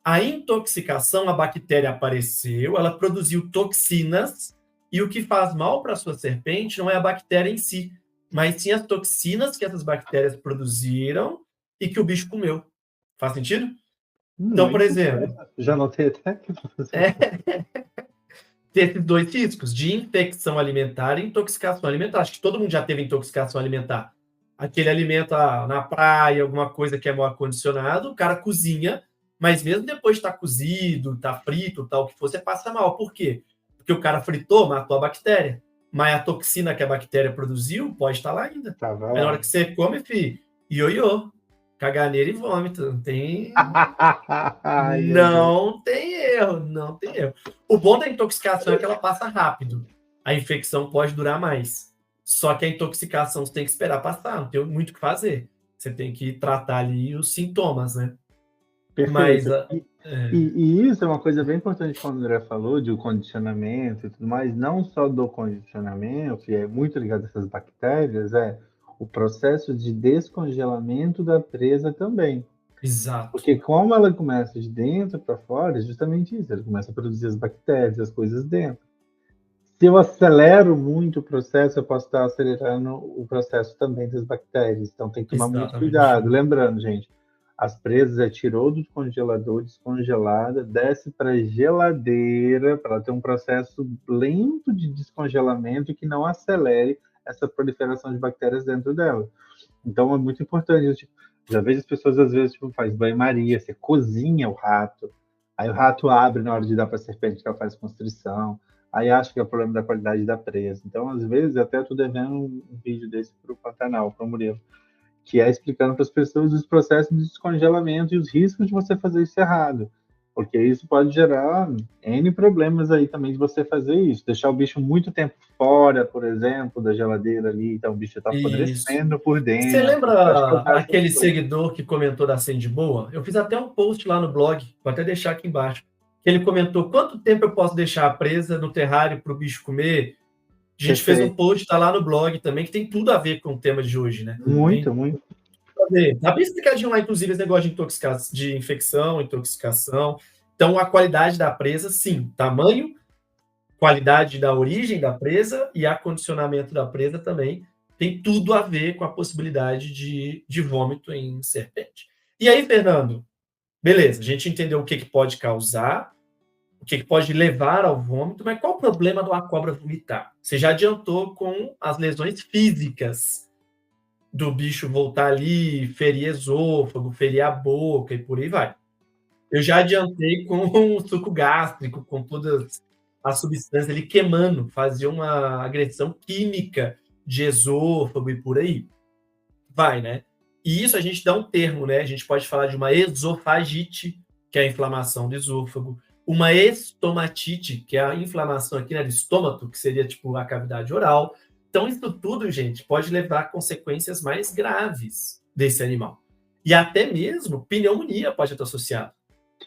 A intoxicação, a bactéria apareceu, ela produziu toxinas, e o que faz mal para a sua serpente não é a bactéria em si, mas sim as toxinas que essas bactérias produziram e que o bicho comeu. Faz sentido? Então, por Muito exemplo, interessante. Já anotei até aqui para fazer. é, ter esses 2 riscos, de infecção alimentar e intoxicação alimentar. Acho que todo mundo já teve intoxicação alimentar. Aquele alimento na praia, alguma coisa que é mal acondicionado, o cara cozinha, mas mesmo depois de estar cozido, estar frito, tal, o que for, você passa mal. Por quê? Porque o cara fritou, matou a bactéria. Mas a toxina que a bactéria produziu pode estar lá ainda. Tava Aí na hora lá. que você come, filho, ioiô, caganeira e vômito. Não tem Ai, Jesus. não tem erro, não tem erro. O bom da intoxicação é que ela passa rápido. A infecção pode durar mais. Só que a intoxicação você tem que esperar passar, não tem muito o que fazer. Você tem que tratar ali os sintomas, né? Mas, Perfeito. E isso é uma coisa bem importante quando o André falou de o condicionamento e tudo mais, não só do condicionamento, e é muito ligado a essas bactérias, é o processo de descongelamento da presa também. exato, Porque como ela começa de dentro para fora, é justamente isso, ela começa a produzir as bactérias, as coisas dentro. Se eu acelero muito o processo, eu posso estar acelerando o processo também das bactérias. Então tem que tomar muito exatamente. cuidado. Lembrando, gente, as presas tirou do congelador, descongelada, desce para a geladeira para ela ter um processo lento de descongelamento que não acelere essa proliferação de bactérias dentro dela. Então é muito importante. Tipo, já vejo as pessoas às vezes tipo, faz banho-maria, você cozinha o rato, aí o rato abre na hora de dar para a serpente que ela faz constrição, aí acha que é o problema da qualidade da presa. Então, às vezes, até eu estou devendo um vídeo desse para o Pantanal, para o Murilo, que é explicando para as pessoas os processos de descongelamento e os riscos de você fazer isso errado. Porque isso pode gerar N problemas aí também de você fazer isso. Deixar o bicho muito tempo fora, por exemplo, da geladeira ali, então o bicho está Isso. apodrecendo por Você dentro. Pode lembra causar essas aquele coisas. seguidor que comentou da Sandy Boa? Eu fiz até um post lá no blog, vou até deixar aqui embaixo. Que ele comentou quanto tempo eu posso deixar presa no terrário para o bicho comer. A gente fez um Perfeito. post, está lá no blog também, que tem tudo a ver com o tema de hoje, né? Tem Muito, muito. tudo a ver. Tá bem explicadinho lá, inclusive, esse negócio de infecção, intoxicação. Então, a qualidade da presa, sim. Tamanho, qualidade da origem da presa e acondicionamento da presa também tem tudo a ver com a possibilidade de vômito em serpente. E aí, Fernando, beleza, a gente entendeu o que, que pode causar, o que, que pode levar ao vômito, mas qual o problema de uma cobra vomitar? Você já adiantou com as lesões físicas do bicho voltar ali, ferir esôfago, ferir a boca e por aí vai. Eu já adiantei com o suco gástrico, com todas as substâncias ali queimando, fazia uma agressão química de esôfago e por aí. Vai, né? E isso a gente dá um termo, né? A gente pode falar de uma esofagite, que é a inflamação do esôfago, uma estomatite, que é a inflamação aqui, né, do estômago, que seria tipo a cavidade oral. Então, isso tudo, gente, pode levar a consequências mais graves desse animal. E até mesmo pneumonia pode estar associada.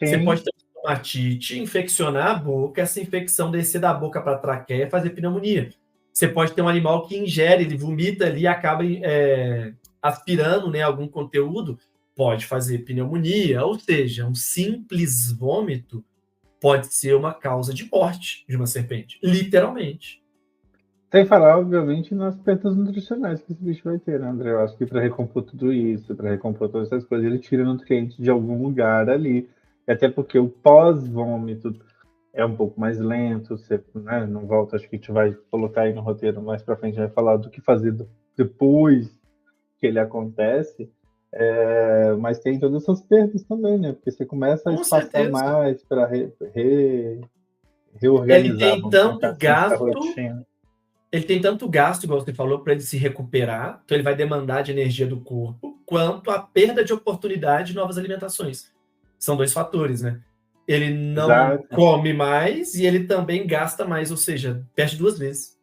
Você Sim. pode ter estomatite, infeccionar a boca, essa infecção descer da boca para a traqueia e fazer pneumonia. Você pode ter um animal que ingere, ele vomita ali e acaba aspirando, né, algum conteúdo, pode fazer pneumonia, ou seja, um simples vômito pode ser uma causa de morte de uma serpente, literalmente. Sem falar, obviamente, nas perdas nutricionais que esse bicho vai ter, né, André? Eu acho que para recompor tudo isso, para recompor todas essas coisas, ele tira nutrientes de algum lugar ali. E até porque o pós-vômito é um pouco mais lento, você, né, não volta, acho que a gente vai colocar aí no roteiro mais para frente, vai falar do que fazer depois que ele acontece, mas tem todas essas perdas também, né? Porque você começa a Com espaçar certeza. mais para Ele reorganizar, tem vamos colocar tanto assim, essa gasto, rotina. ele tem tanto gasto, igual você falou, para ele se recuperar, então ele vai demandar de energia do corpo, quanto a perda de oportunidade de novas alimentações. São dois fatores, né? Ele não Exato. come mais e ele também gasta mais, ou seja, perde duas vezes.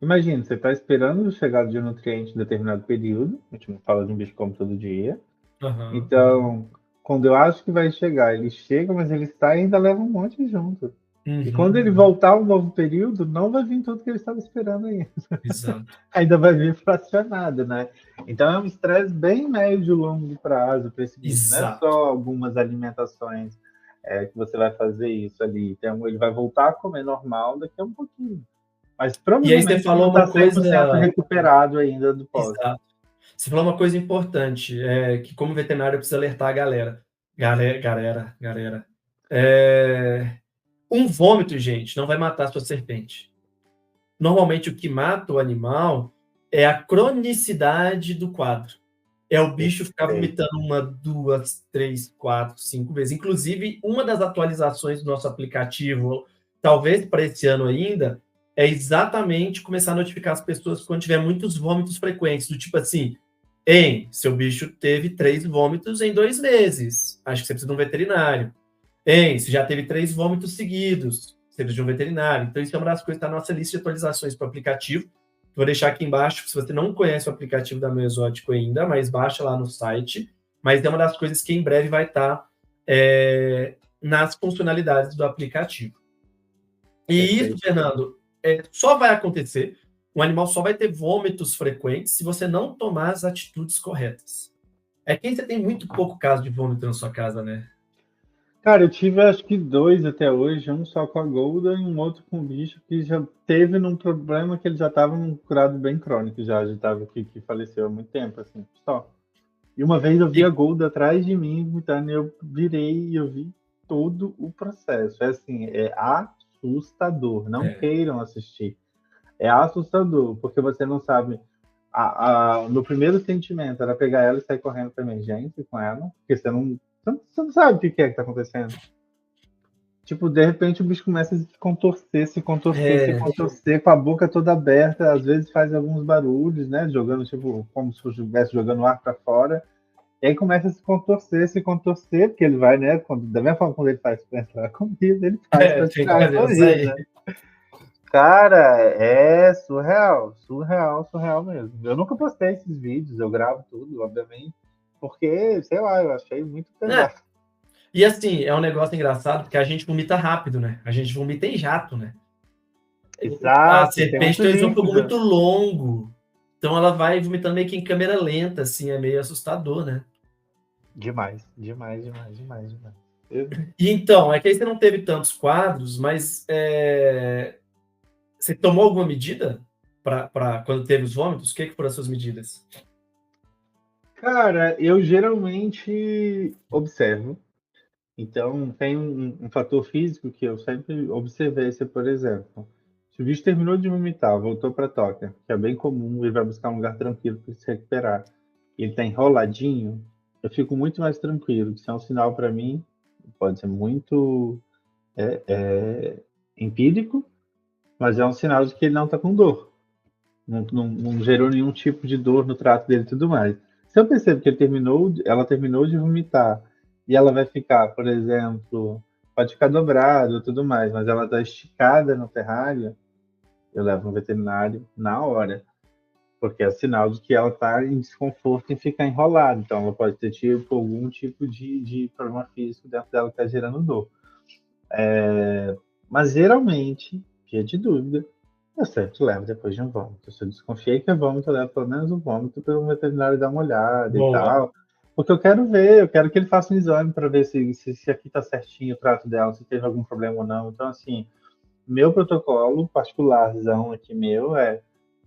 Imagina, você está esperando a chegada de nutriente em determinado período, a gente não fala de um bicho que come todo dia, Aham, aham. então, quando eu acho que vai chegar, ele chega, mas ele sai e ainda leva um monte junto. E quando ele Uhum, voltar ao novo período, não vai vir tudo que ele estava esperando ainda. exato. Ainda vai vir fracionado, né? Então é um estresse bem médio, longo prazo para esse bicho. Não é Exato. só algumas alimentações que você vai fazer isso ali. Então ele vai voltar a comer normal daqui a um pouquinho. Mas E aí você provavelmente ele não falou está uma 100% coisa. recuperado ainda do pós. Exato. Você falou uma coisa importante, que como veterinário eu preciso alertar a galera. Galera. É, um vômito, gente, não vai matar a sua serpente. Normalmente o que mata o animal é a cronicidade do quadro. É o bicho ficar Perfeito. vomitando uma, duas, três, quatro, cinco vezes. Inclusive, uma das atualizações do nosso aplicativo, talvez para esse ano ainda, é exatamente começar a notificar as pessoas quando tiver muitos vômitos frequentes, do tipo assim, seu bicho teve 3 vômitos em 2 meses. Acho que você precisa de um veterinário. Você já teve 3 vômitos seguidos. Você precisa de um veterinário. Então, isso é uma das coisas que está na nossa lista de atualizações para o aplicativo. Vou deixar aqui embaixo, se você não conhece o aplicativo da Meu Exótico ainda, mas baixa lá no site. Mas é uma das coisas que em breve vai estar nas funcionalidades do aplicativo. E isso, Perfeito. Fernando, só vai acontecer, o animal só vai ter vômitos frequentes se você não tomar as atitudes corretas. É que você tem muito pouco caso de vômito na sua casa, né? Cara, eu tive acho que 2 até hoje, um só com a Golda e um outro com o bicho que já teve num problema que ele já estava num curado bem crônico já estava que faleceu há muito tempo, assim, só. E uma vez eu vi a E, Golda atrás de mim gritando, e eu virei e eu vi todo o processo. É assim, é assustador. Não é, queiram assistir. É assustador, porque você não sabe. No primeiro sentimento era pegar ela e sair correndo para emergência com ela, porque você não sabe o que é que está acontecendo. Tipo, de repente o bicho começa a é, se contorcer, com a boca toda aberta, às vezes faz alguns barulhos, né? Jogando, tipo, como se estivesse jogando ar para fora. E aí começa a se contorcer, porque ele vai, né? Da mesma forma quando ele faz pra entrar na comida, ele faz pra Tem que tirar a fazer isso aí. corrida. Cara, é surreal, surreal mesmo. Eu nunca postei esses vídeos, eu gravo tudo, obviamente, porque, sei lá, eu achei muito pesado. E assim, é um negócio engraçado, porque a gente vomita rápido, né? A gente vomita em jato, né? A Exato, tem serpente muito tem um esôfago líquido. muito longo. Então ela vai vomitando meio que em câmera lenta, assim, é meio assustador, né? Demais. E então, é que aí você não teve tantos quadros, mas você tomou alguma medida para quando teve os vômitos? O que foram as suas medidas? Cara, eu geralmente observo. Então, tem um fator físico que eu sempre observei, se, por exemplo, se o bicho terminou de vomitar, voltou para a toca, que é bem comum, ele vai buscar um lugar tranquilo para se recuperar, e ele está enroladinho, eu fico muito mais tranquilo. Isso é um sinal para mim, pode ser muito empírico, mas é um sinal de que ele não está com dor. Não gerou nenhum tipo de dor no trato dele e tudo mais. Se eu percebo que ela terminou de vomitar e ela vai ficar, por exemplo, pode ficar dobrado e tudo mais, mas ela está esticada no terrário, eu levo no veterinário na hora, porque é sinal de que ela está em desconforto em ficar enrolada. Então, ela pode ter tido algum tipo de problema físico dentro dela que está gerando dor. Mas geralmente, dia de dúvida, eu sempre levo depois de um vômito. Se eu desconfiei que é vômito, eu levo pelo menos um vômito para o veterinário dar uma olhada e Boa. tal. Porque eu quero ver, eu quero que ele faça um exame para ver se aqui está certinho o trato dela, se teve algum problema ou não. Então, assim, meu protocolo particularzão aqui meu é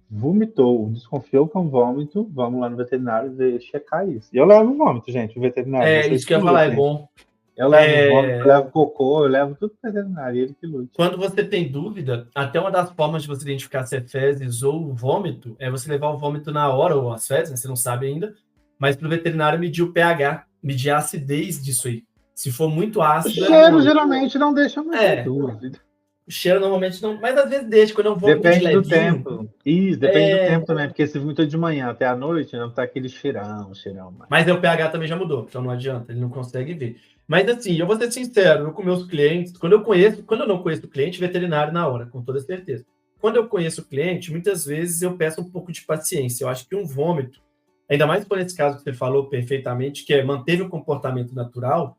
vomitou, desconfiou que é um vômito, vamos lá no veterinário ver, checar isso. E eu levo o vômito, gente, o veterinário, É, vocês isso que que eu ia falar, é lutem. bom. Eu levo vômito, eu levo cocô, eu levo tudo pro veterinário, ele que lute. Quando você tem dúvida, até uma das formas de você identificar se é fezes ou vômito é você levar o vômito na hora, ou as fezes, né, você não sabe ainda, mas para o veterinário medir o pH, medir a acidez disso aí. Se for muito O ácido, é cheiro vômito. geralmente não deixa muita É, dúvida. o cheiro normalmente não, mas às vezes deixa, quando é um vômito de Depende do levinho. tempo. Isso, depende do tempo também, porque se vomitou de manhã até a noite, não tá aquele cheirão mais. Mas o pH também já mudou, então não adianta, ele não consegue ver. Mas assim, eu vou ser sincero, eu com meus clientes, quando eu não conheço o cliente, veterinário na hora, com toda certeza. Quando eu conheço o cliente, muitas vezes eu peço um pouco de paciência. Eu acho que um vômito, ainda mais por esse caso que você falou perfeitamente, que é manteve o comportamento natural,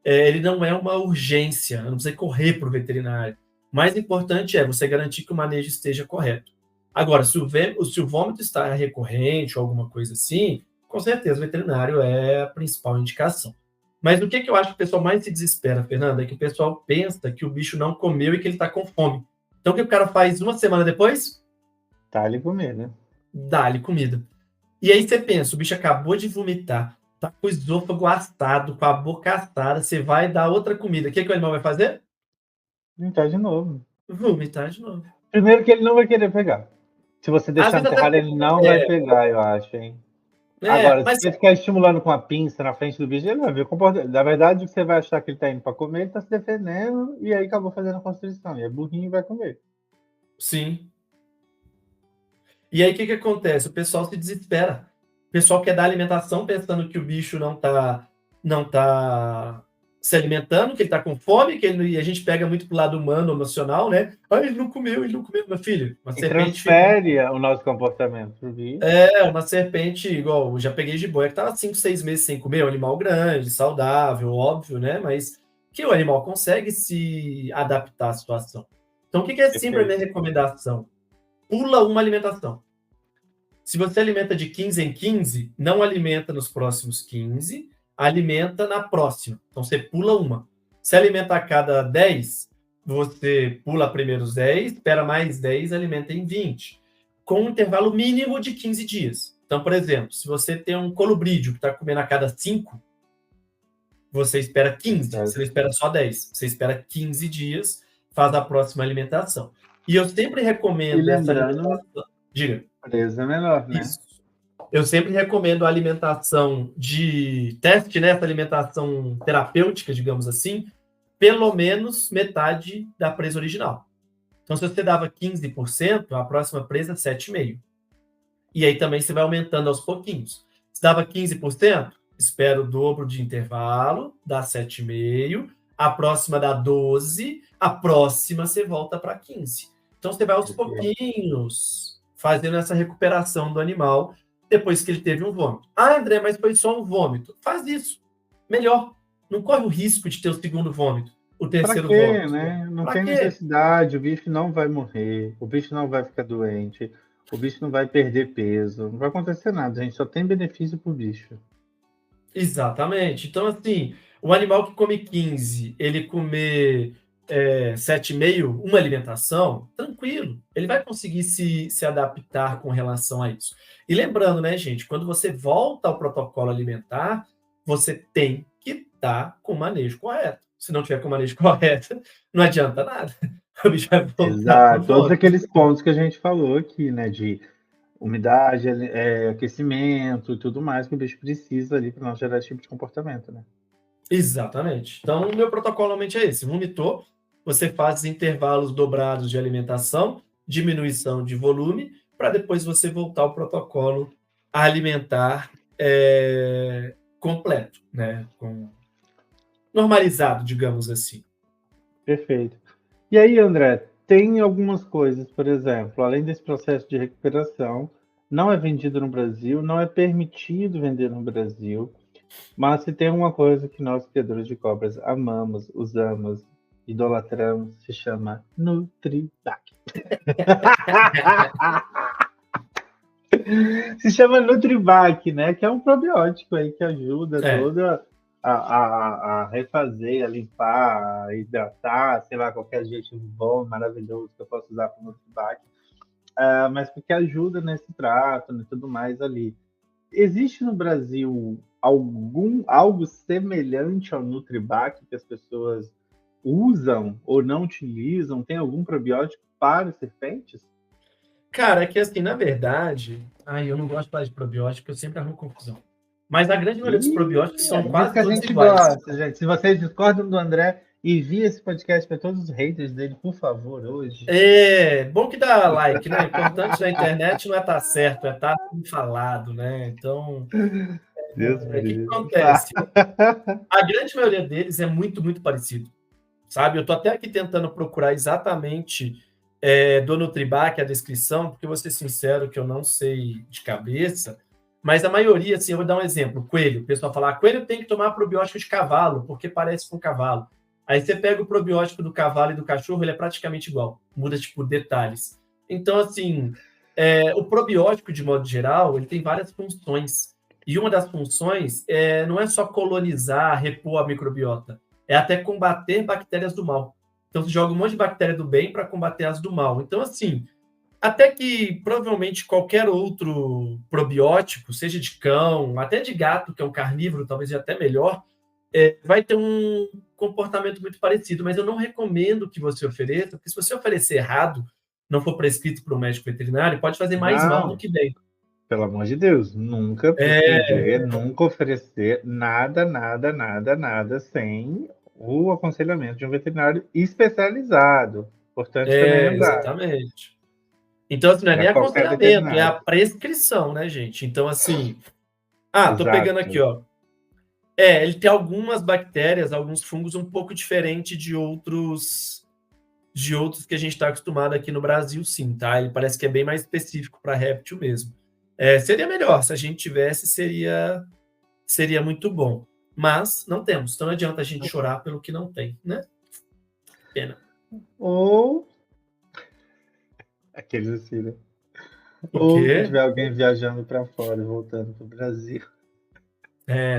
ele não é uma urgência, não precisa correr para o veterinário. O mais importante é você garantir que o manejo esteja correto. Agora, se o vômito está recorrente ou alguma coisa assim, com certeza o veterinário é a principal indicação. Mas o que eu acho que o pessoal mais se desespera, Fernanda, é que o pessoal pensa que o bicho não comeu e que ele está com fome. Então, o que o cara faz uma semana depois? Tá ali comer, né? Dá-lhe comida. E aí você pensa, o bicho acabou de vomitar, tá com o esôfago assado, com a boca assada, você vai dar outra comida. O que o animal vai fazer? Tá de novo. Vomitar de novo. Primeiro que ele não vai querer pegar. Se você Às deixar no vezes até... terrário, ele não vai pegar, eu acho, hein? Agora, se mas você ficar estimulando com a pinça na frente do bicho, ele vai ver o comportamento. Na verdade, você vai achar que ele tá indo pra comer, ele tá se defendendo, e aí acabou fazendo a constrição. E é burrinho e vai comer. sim. E aí o que acontece? O pessoal se desespera. O pessoal quer dar alimentação pensando que o bicho não tá se alimentando, que ele tá com fome, e a gente pega muito pro lado humano, emocional, né? Ah, ele não comeu, meu filho. Uma E serpente transfere o nosso comportamento pro bicho. uma serpente, igual, eu já peguei jiboia que tava 5, 6 meses sem comer, é um animal grande, saudável, óbvio, né? Mas que o animal consegue se adaptar à situação. Então, o que é sempre a minha recomendação? Pula uma alimentação. Se você alimenta de 15 em 15, não alimenta nos próximos 15, alimenta na próxima. Então, você pula uma. Se alimenta a cada 10, você pula primeiro os 10, espera mais 10, alimenta em 20. Com um intervalo mínimo de 15 dias. Então, por exemplo, se você tem um colubrídeo que está comendo a cada 5, você espera 15, você não espera só 10. Você espera 15 dias, faz a próxima alimentação. E eu sempre recomendo essa alimentação. Diga. Presa menor, né? Isso. Eu sempre recomendo a alimentação de teste, né? Essa alimentação terapêutica, digamos assim, pelo menos metade da presa original. Então, se você dava 15%, a próxima presa é 7,5%. E aí também você vai aumentando aos pouquinhos. Se dava 15%, espera o dobro de intervalo, dá 7,5, a próxima dá 12, a próxima você volta para 15. Então você vai aos pouquinhos fazendo essa recuperação do animal depois que ele teve um vômito. Ah, André, mas foi só um vômito. Faz isso. Melhor. Não corre o risco de ter o segundo vômito, o Pra terceiro quê, vômito. né? Não Pra tem quê? necessidade, o bicho não vai morrer, o bicho não vai ficar doente, o bicho não vai perder peso, não vai acontecer nada, a gente só tem benefício pro bicho. Exatamente. Então, assim, o animal que come 15, ele comer 7,5, uma alimentação, tranquilo. Ele vai conseguir se adaptar com relação a isso. E lembrando, né, gente, quando você volta ao protocolo alimentar, você tem que estar com o manejo correto. Se não tiver com o manejo correto, não adianta nada. O bicho vai voltar pro Exato, todos vômito. aqueles pontos que a gente falou aqui, né? De umidade, aquecimento e tudo mais que o bicho precisa ali para não gerar esse tipo de comportamento, né? Exatamente. Então, o meu protocolo normalmente é esse: vomitou, você faz intervalos dobrados de alimentação, diminuição de volume, para depois você voltar ao protocolo alimentar completo, né? Normalizado, digamos assim. Perfeito. E aí, André, tem algumas coisas, por exemplo, além desse processo de recuperação, não é vendido no Brasil, não é permitido vender no Brasil, mas se tem uma coisa que nós, criadores de cobras, amamos, usamos, idolatramos, se chama Nutribac. Se chama Nutribac, né? Que é um probiótico aí que ajuda É, toda a refazer, a limpar, a hidratar, sei lá, qualquer adjetivo bom, maravilhoso que eu posso usar para o Nutribac, mas porque ajuda nesse trato e tudo mais ali. Existe no Brasil algo semelhante ao Nutribac que as pessoas usam ou não utilizam? Tem algum probiótico para serpentes? cara, é que assim, na verdade, eu não gosto de falar de probiótico, porque eu sempre arrumo confusão. Mas a grande maioria dos probióticos É são disso quase que a todos gente iguais. gosta, gente. Se vocês discordam do André, envie esse podcast para todos os haters dele, por favor, hoje. É bom que dá like, né? O importante na internet não é estar certo, é estar falado, né? Então, Deus me o que que livre. acontece? A grande maioria deles é muito, muito parecido, sabe? Eu tô até aqui tentando procurar exatamente do Nutribac a descrição, porque vou ser sincero que eu não sei de cabeça, mas a maioria, assim, eu vou dar um exemplo, coelho. O pessoal fala, coelho tem que tomar probiótico de cavalo, porque parece com cavalo. Aí você pega o probiótico do cavalo e do cachorro, ele é praticamente igual, muda, tipo, detalhes. Então, assim, o probiótico, de modo geral, ele tem várias funções. E uma das funções não é só colonizar, repor a microbiota, é até combater bactérias do mal. Então, você joga um monte de bactéria do bem para combater as do mal. Então, assim, até que provavelmente qualquer outro probiótico, seja de cão, até de gato, que é um carnívoro, talvez até melhor, vai ter um comportamento muito parecido. Mas eu não recomendo que você ofereça, porque se você oferecer errado, não for prescrito por um médico veterinário, pode fazer mais mal do Não, que bem. pelo amor de Deus, nunca prescrever, nunca oferecer nada, nada, nada, nada sem o aconselhamento de um veterinário especializado. Importante também lembrar, Exatamente. Então, assim, não é não é nem qualquer aconselhamento, é a veterinário. prescrição, né, gente? Então, assim, tô pegando aqui, Exato. ó. Ele tem algumas bactérias, alguns fungos um pouco diferente de outros que a gente está acostumado aqui no Brasil, sim, tá? Ele parece que é bem mais específico para réptil mesmo. Seria melhor, se a gente tivesse, seria muito bom. Mas não temos, então não adianta a gente chorar pelo que não tem, né? Pena. Ou aqueles assim, né? O Ou se quê? tiver alguém viajando para fora e voltando para o Brasil.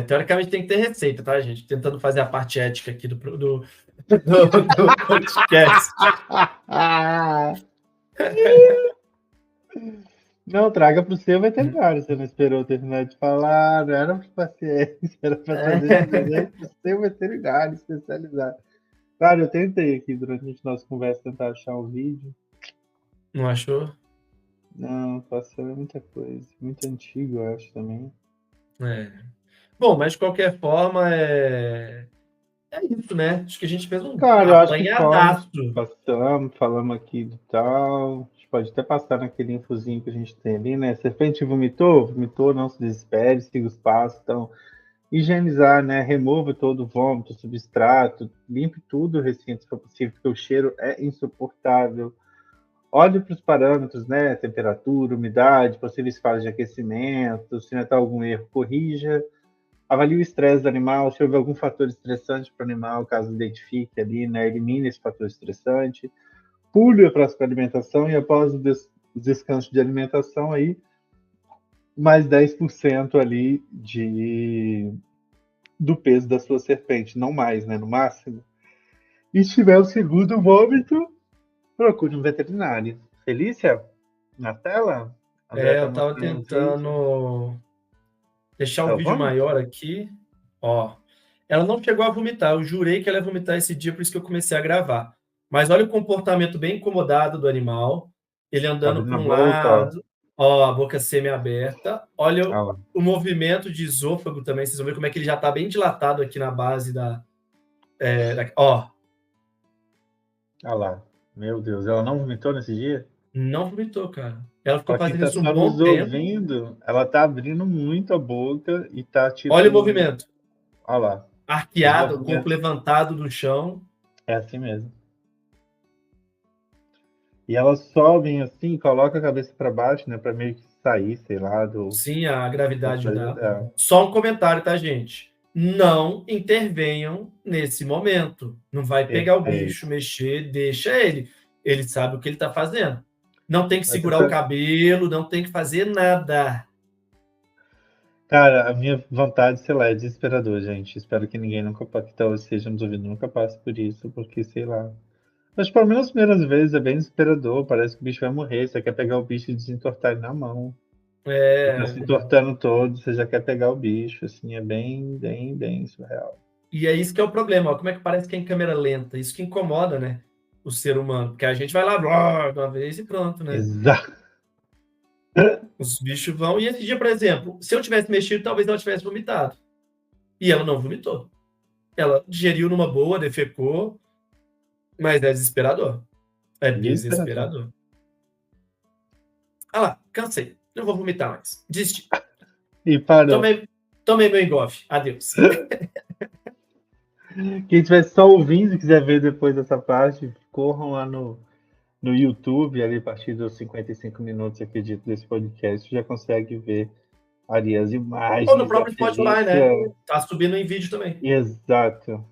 Teoricamente tem que ter receita, tá, gente? Tentando fazer a parte ética aqui do podcast. Não, traga para o seu veterinário. Você não esperou eu terminar de falar, não era para paciência, era para trazer diretamente para o seu veterinário especializado. Cara, eu tentei aqui durante a nossa conversa tentar achar um vídeo. Não achou? Não, passou muita coisa. Muito antigo, eu acho também. É. Bom, mas de qualquer forma, é isso, né? Acho que a gente fez um Cara, eu acho que fomos, apanhadaço. passamos, falamos aqui do tal. A gente pode até passar naquele infozinho que a gente tem ali, né? Serpente vomitou? Vomitou, não se desespere, siga os passos. Então, Higienizar, né? Remova todo o vômito, substrato, limpe tudo o recinto se for possível, porque o cheiro é insuportável. Olhe para os parâmetros, né? Temperatura, umidade, possíveis falhas de aquecimento, se notar algum erro, corrija. Avalie o estresse do animal, se houver algum fator estressante para o animal, caso identifique ali, né? Elimine esse fator estressante. Pule a próxima alimentação e após o descanso de alimentação aí, mais 10% ali do peso da sua serpente, não mais, né? No máximo. E se tiver o segundo vômito, procure um veterinário. Felícia, na tela? André tá Eu tava mostrando o vídeo. tentando deixar É o o vídeo vômito? maior aqui. Ó, ela não chegou a vomitar. Eu jurei que ela ia vomitar esse dia, por isso que eu comecei a gravar. Mas olha o comportamento bem incomodado do animal. Ele Tá andando abrindo para a um boca, ó. lado, ó, a boca semi-aberta. Olha Olha lá. o movimento de esôfago também. Vocês vão ver como é que ele já está bem dilatado aqui na base ó, Olha lá. Meu Deus, ela não vomitou nesse dia? não vomitou, cara. Ela ficou Para quem fazendo tá isso um só bom nos tempo. ouvindo, ela tá abrindo muito a boca e tá tipo. Olha o movimento. Olha lá. Arqueado, o corpo levantado do chão. É assim mesmo. E elas sobem assim, coloca a cabeça para baixo, né, para meio que sair, sei lá, Sim, a gravidade dá. dela. Só um comentário, tá, gente? Não intervenham nesse momento. Não vai pegar o bicho, mexer, deixa ele. Ele sabe o que ele está fazendo. Não tem que segurar o cabelo, não tem que fazer nada. Cara, a minha vontade, sei lá, é desesperador, gente. Espero que ninguém nunca que talvez esteja nos ouvindo nunca passe por isso, porque sei lá. Mas pelo menos as primeiras vezes é bem desesperador, parece que o bicho vai morrer, você quer pegar o bicho e desentortar ele na mão. Ele tá se entortando todo, você já quer pegar o bicho, assim, é bem, bem, bem surreal. E é isso que é o problema, ó. Como é que parece que é em câmera lenta? Isso que incomoda, né? O ser humano. Porque a gente vai lá, blá, de uma vez e pronto, né? Exato. Os bichos vão. E esse dia, por exemplo, se eu tivesse mexido, talvez ela tivesse vomitado. E ela não vomitou. Ela digeriu numa boa, defecou, mas é desesperador. É desesperador. Ah lá, cansei. Não vou vomitar mais. Desisti. E parou. Tomei meu engolfe. Adeus. Quem estiver só ouvindo e quiser ver depois dessa parte, corram lá no YouTube, ali a partir dos 55 minutos, acredito, desse podcast, já consegue ver ali as imagens. Ou no próprio Spotify, né? Tá subindo em vídeo também. Exato.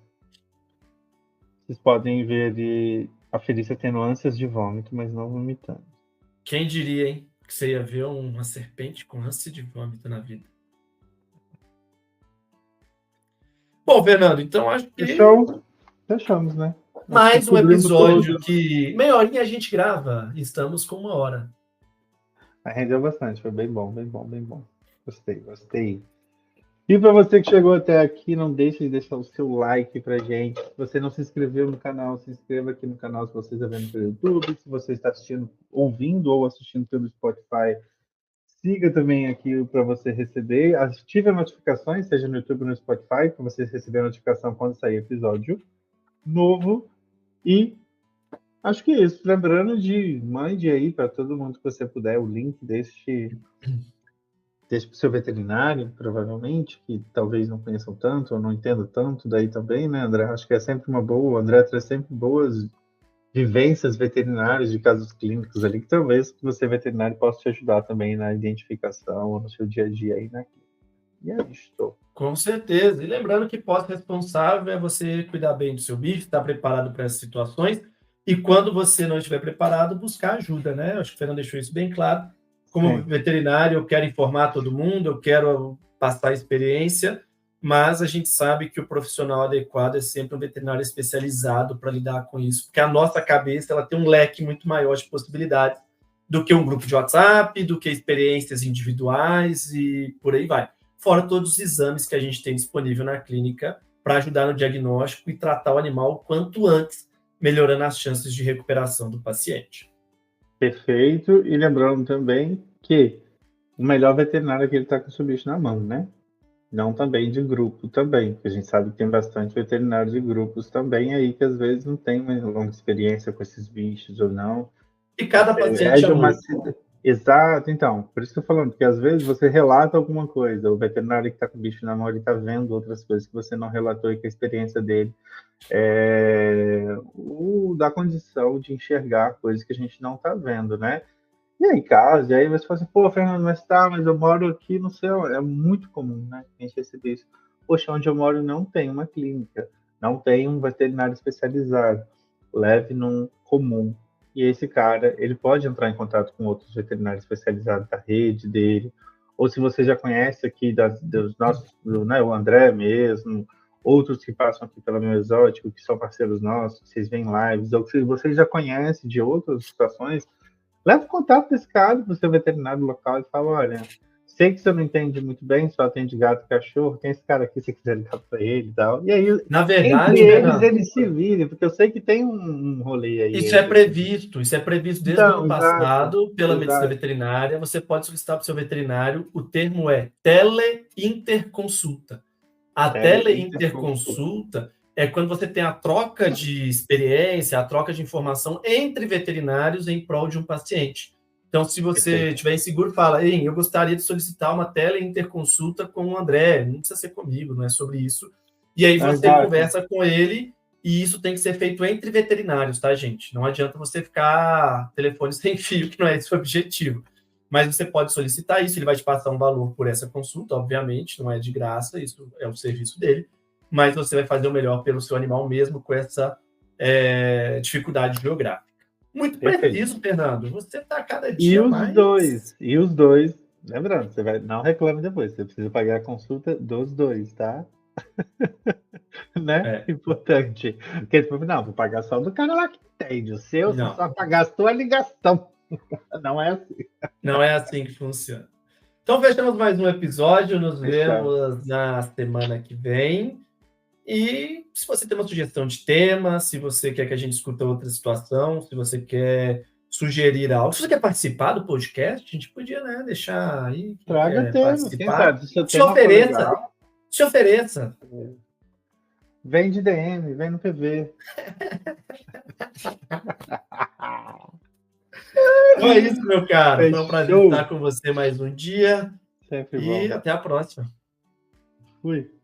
Vocês podem ver ali a Felícia tendo ânsias de vômito, mas não vomitando. Quem diria, hein? Que você ia ver uma serpente com ânsia de vômito na vida. Bom, Fernando, então acho que... Fechamos, né? Mais um episódio que... Meia horinha a gente grava. Estamos com 1 hora. Rendeu bastante, foi bem bom, bem bom, bem bom. Gostei. E para você que chegou até aqui, não deixe de deixar o seu like pra gente. Se você não se inscreveu no canal, se inscreva aqui no canal se você está vendo pelo YouTube. Se você está ouvindo ou assistindo pelo Spotify, siga também aqui para você receber. Ative as notificações, seja no YouTube ou no Spotify, para você receber a notificação quando sair episódio novo. E acho que é isso. Lembrando mande aí para todo mundo que você puder o link deste para o seu veterinário, provavelmente, que talvez não conheçam tanto ou não entendam tanto daí também, né, André? Acho que é sempre uma boa. O André traz sempre boas vivências veterinárias de casos clínicos ali, que talvez você, veterinário, possa te ajudar também na identificação ou no seu dia a dia aí, né? E é isso. Com certeza. E lembrando que pós-responsável é você cuidar bem do seu bicho, estar preparado para essas situações. E quando você não estiver preparado, buscar ajuda, né? Acho que o Fernando deixou isso bem claro. Como veterinário, eu quero informar todo mundo, eu quero passar experiência, mas a gente sabe que o profissional adequado é sempre um veterinário especializado para lidar com isso, porque a nossa cabeça ela tem um leque muito maior de possibilidades do que um grupo de WhatsApp, do que experiências individuais e por aí vai. Fora todos os exames que a gente tem disponível na clínica para ajudar no diagnóstico e tratar o animal o quanto antes, melhorando as chances de recuperação do paciente. Perfeito. E lembrando também que o melhor veterinário é que ele está com o seu bicho na mão, né? Não também de grupo também, porque a gente sabe que tem bastante veterinário de grupos também aí que às vezes não tem uma longa experiência com esses bichos ou não. E cada paciente é único. Exato, então, por isso que eu tô falando, que às vezes você relata alguma coisa, o veterinário que está com o bicho na mão, ele está vendo outras coisas que você não relatou e que a experiência dele o da condição de enxergar coisas que a gente não está vendo, né? E aí, caso, e aí você fala assim, pô, Fernando, mas eu moro aqui no céu, é muito comum, né, a gente receber isso. Poxa, onde eu moro não tem uma clínica, não tem um veterinário especializado, leve num comum. E esse cara, ele pode entrar em contato com outros veterinários especializados da rede dele, ou se você já conhece aqui dos nossos, né, o André mesmo, outros que passam aqui pela Meu Exótico, que são parceiros nossos, que vocês veem lives, ou que vocês já conhecem de outras situações, leva o contato desse cara para o seu veterinário local e fala, olha, sei que você não entende muito bem, só atende gato e cachorro, tem esse cara aqui, se quiser ligar para ele e tal. E aí, Na entre verdade, eles se virem, porque eu sei que tem um rolê aí. isso é previsto desde o ano Então, exato, passado pela medicina exato. veterinária. Você pode solicitar para o seu veterinário, o termo é teleinterconsulta. A Teleinterconsulta. teleinterconsulta é quando você tem a troca de experiência, a troca de informação entre veterinários em prol de um paciente. Então, se você Perfeito. estiver inseguro, fala, ei, eu gostaria de solicitar uma teleinterconsulta com o André, não precisa ser comigo, não é sobre isso. E aí você Exato. conversa com ele, e isso tem que ser feito entre veterinários, tá, gente? Não adianta você ficar telefone sem fio, que não é esse o objetivo. Mas você pode solicitar isso, ele vai te passar um valor por essa consulta, obviamente, não é de graça, isso é um serviço dele, mas você vai fazer o melhor pelo seu animal mesmo com essa dificuldade geográfica. Muito Perfeito. preciso, Fernando. Você está cada dia mais... E os dois, lembrando, não reclame depois, você precisa pagar a consulta dos dois, tá? Né? Importante. Porque tipo, não, vou pagar só do cara lá que entende. O seu, você só pagar a sua ligação. Não é assim. Não é assim que funciona. Então, fechamos mais um episódio. Nos vemos na semana que vem. E se você tem uma sugestão de tema, se você quer que a gente escuta outra situação, se você quer sugerir algo, se você quer participar do podcast, a gente podia, né, deixar aí. Traga tema, quem sabe? Se ofereça. Vem de DM, vem no PV. Então é isso, meu caro. Foi um prazer estar com você mais um dia. Sempre e bom. Até a próxima. Fui.